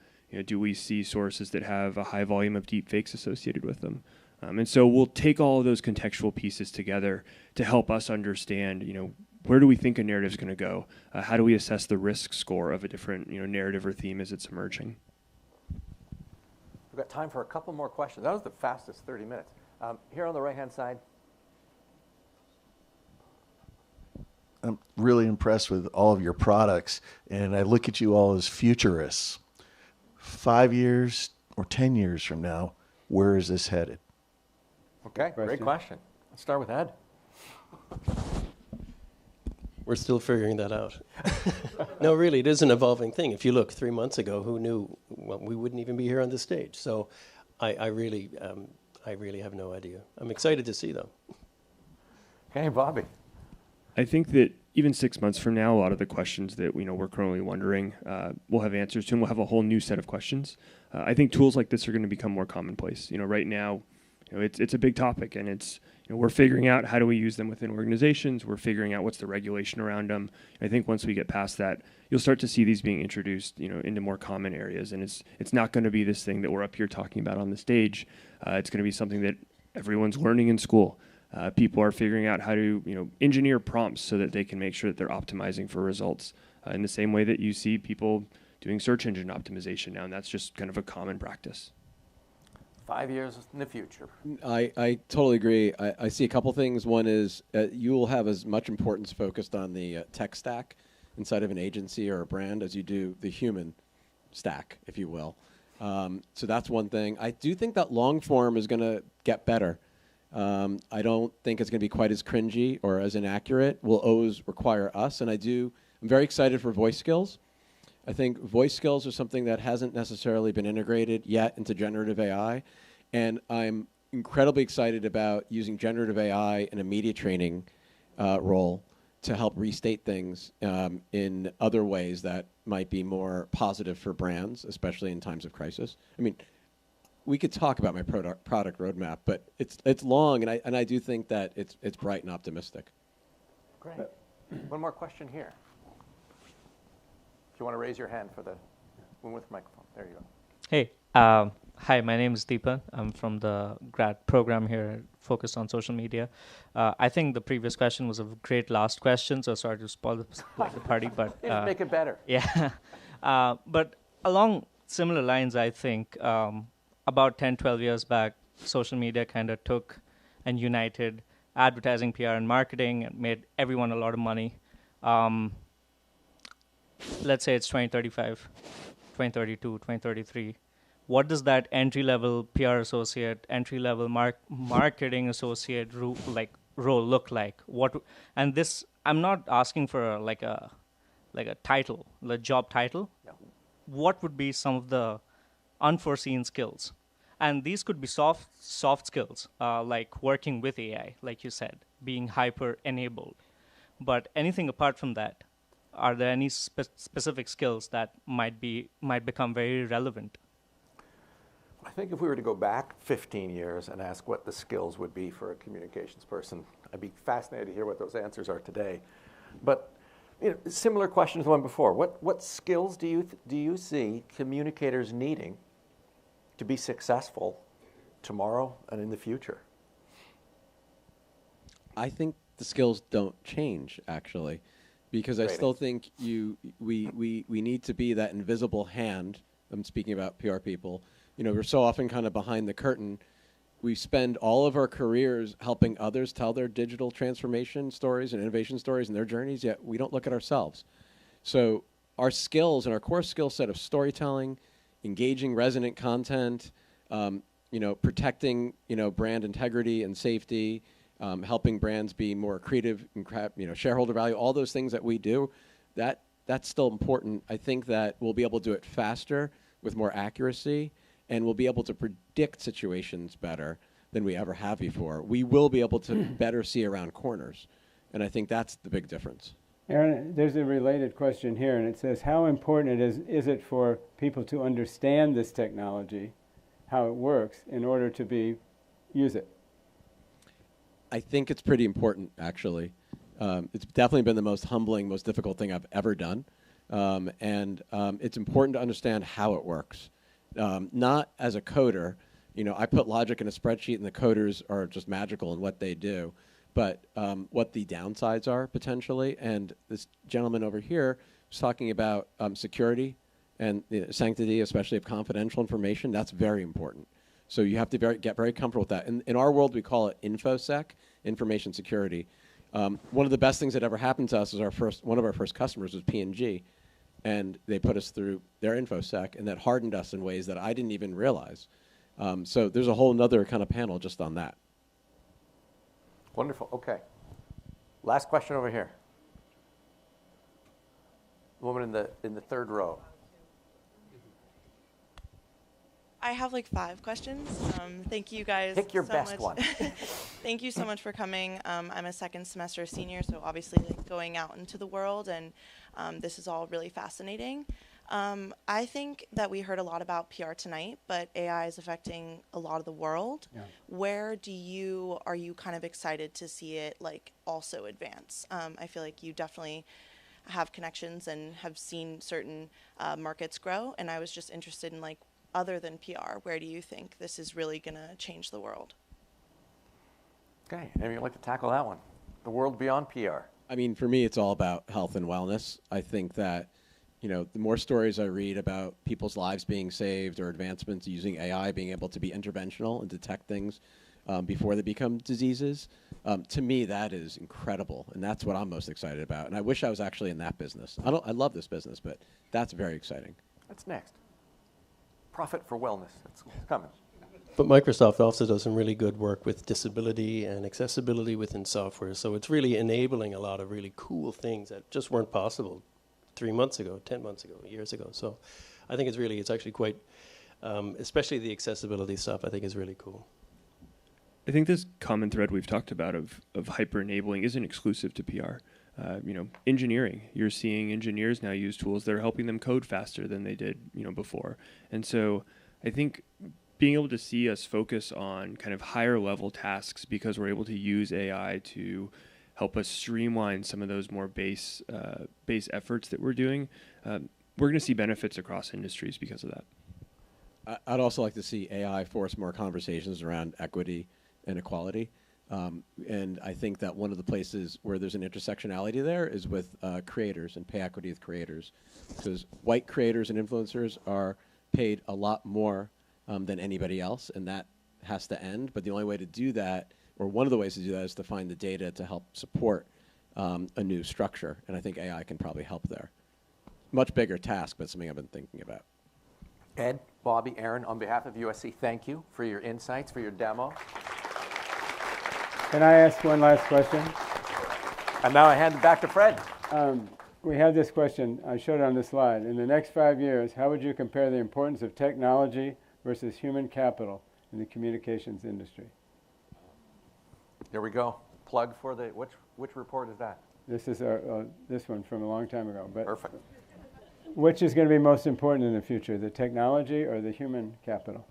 Do we see sources that have a high volume of deep fakes associated with them? And so we'll take all of those contextual pieces together to help us understand, where do we think a narrative is going to go? How do we assess the risk score of a different, narrative or theme as it's emerging? We've got time for a couple more questions. That was the fastest 30 minutes. Here on the right-hand side. I'm really impressed with all of your products, and I look at you all as futurists. 5 years or 10 years from now, where is this headed? Okay, great question. Let's start with Ed. We're still figuring that out. No, really, it is an evolving thing. If you look 3 months ago, who knew? Well, we wouldn't even be here on the stage. So I really have no idea. I'm excited to see, though. Okay, Bobby. I think that even 6 months from now, a lot of the questions that we're currently wondering, we'll have answers to, and we'll have a whole new set of questions. I think tools like this are going to become more commonplace. Right now, it's a big topic, and it's we're figuring out how do we use them within organizations. We're figuring out what's the regulation around them. I think once we get past that, you'll start to see these being introduced, into more common areas, and it's not going to be this thing that we're up here talking about on the stage. It's going to be something that everyone's learning in school. People are figuring out how to engineer prompts so that they can make sure that they're optimizing for results in the same way that you see people doing search engine optimization now, and that's just kind of a common practice. 5 years in the future. I totally agree. I see a couple things. One is you will have as much importance focused on the tech stack inside of an agency or a brand as you do the human stack, if you will. So that's one thing. I do think that long form is going to get better. I don't think it's going to be quite as cringy or as inaccurate. Will always require us, and I'm very excited for voice skills. I think voice skills are something that hasn't necessarily been integrated yet into generative AI, and I'm incredibly excited about using generative AI in a media training role to help restate things in other ways that might be more positive for brands, especially in times of crisis. I mean, we could talk about my product roadmap, but it's long, and I do think that it's bright and optimistic. Great. One more question here. If you want to raise your hand for the one with the microphone. There you go. Hey, hi, my name is Deepa. I'm from the grad program here focused on social media. I think the previous question was a great last question, so sorry to spoil the party, but... make it better. Yeah. But along similar lines, I think, about 10, 12 years back, social media kind of took and united advertising, PR, and marketing and made everyone a lot of money. Let's say it's 2035, 2032, 2033. What does that entry-level PR associate, entry-level marketing associate role look like? And this, I'm not asking for a title, the job title. Yeah. What would be some of the unforeseen skills? And these could be soft skills, like working with AI, like you said, being hyper-enabled. But anything apart from that, are there any specific skills that might become very relevant? I think if we were to go back 15 years and ask what the skills would be for a communications person, I'd be fascinated to hear what those answers are today. But similar question to the one before. What skills do you see communicators needing to be successful tomorrow and in the future? I think the skills don't change, actually, because I still think we need to be that invisible hand. I'm speaking about PR people. We're so often kind of behind the curtain. We spend all of our careers helping others tell their digital transformation stories and innovation stories and their journeys, yet we don't look at ourselves. So our skills and our core skill set of storytelling, engaging resonant content, protecting, brand integrity and safety, helping brands be more creative and shareholder value, all those things that we do, that's still important. I think that we'll be able to do it faster with more accuracy, and we'll be able to predict situations better than we ever have before. We will be able to better see around corners, and I think that's the big difference. Aaron, there's a related question here, and it says, how important is it for people to understand this technology, how it works, in order to use it? I think it's pretty important, actually. It's definitely been the most humbling, most difficult thing I've ever done. It's important to understand how it works. Not as a coder. You know, I put logic in a spreadsheet and the coders are just magical in what they do. But what the downsides are, potentially. And this gentleman over here was talking about security and sanctity, especially of confidential information. That's very important. So you have to get very comfortable with that. In our world, we call it InfoSec, information security. One of the best things that ever happened to us is one of our first customers was P&G. And they put us through their InfoSec, and that hardened us in ways that I didn't even realize. So there's a whole nother kind of panel just on that. Wonderful. Okay. Last question over here. The woman in the third row. I have like 5 questions. Thank you guys. Pick your so best much. one. Thank you so much for coming. I'm a second semester senior, so obviously like, going out into the world, and this is all really fascinating. I think that we heard a lot about PR tonight, but AI is affecting a lot of the world. Yeah. Where are you kind of excited to see it like also advance? I feel like you definitely have connections and have seen certain markets grow, and I was just interested in like, other than PR, where do you think this is really going to change the world? Okay, maybe you'd like to tackle that one. The world beyond PR. I mean, for me, it's all about health and wellness. I think that, you know, the more stories I read about people's lives being saved or advancements using AI being able to be interventional and detect things before they become diseases, to me, that is incredible. And that's what I'm most excited about. And I wish I was actually in that business. I love this business, but that's very exciting. What's next? Profit for wellness. It's coming. But Microsoft also does some really good work with disability and accessibility within software. So it's really enabling a lot of really cool things that just weren't possible 3 months ago, 10 months ago, years ago. So I think it's actually quite, especially the accessibility stuff, I think is really cool. I think this common thread we've talked about of hyper-enabling isn't exclusive to PR. You know, engineering. You're seeing engineers now use tools that are helping them code faster than they did, you know, before. And so I think being able to see us focus on kind of higher level tasks because we're able to use AI to help us streamline some of those more base efforts that we're doing, we're going to see benefits across industries because of that. I'd also like to see AI force more conversations around equity and equality. And I think that one of the places where there's an intersectionality there is with creators and pay equity with creators. Because white creators and influencers are paid a lot more than anybody else, and that has to end. But the only way to do that, or one of the ways to do that, is to find the data to help support a new structure. And I think AI can probably help there. Much bigger task, but something I've been thinking about. Ed, Bobby, Aaron, on behalf of USC, thank you for your insights, for your demo. Can I ask one last question? And now I hand it back to Fred. We had this question, I showed it on the slide. In the next 5 years, how would you compare the importance of technology versus human capital in the communications industry? Here we go. Plug for the, which report is that? This is this one from a long time ago. But perfect. Which is going to be most important in the future, the technology or the human capital?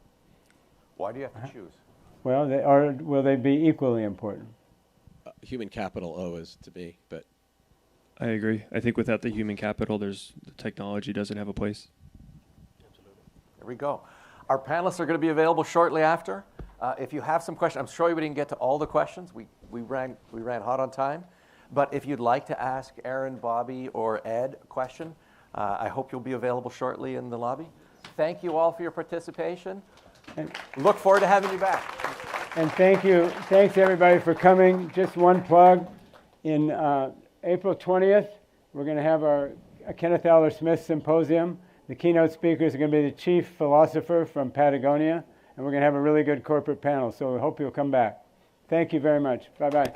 Why do you have to choose? Well, will they be equally important? Human capital always to be, but I agree. I think without the human capital, the technology doesn't have a place. Absolutely. There we go. Our panelists are going to be available shortly after. If you have some questions, I'm sure we didn't get to all the questions. We ran hot on time. But if you'd like to ask Aaron, Bobby, or Ed a question, I hope you'll be available shortly in the lobby. Thank you all for your participation. And look forward to having you back. And thanks everybody for coming. Just one plug. In April 20th, we're going to have our Kenneth Aller Smith Symposium. The keynote speakers are going to be the chief philosopher from Patagonia, and we're going to have a really good corporate panel, so we hope you'll come back. Thank you very much. Bye-bye.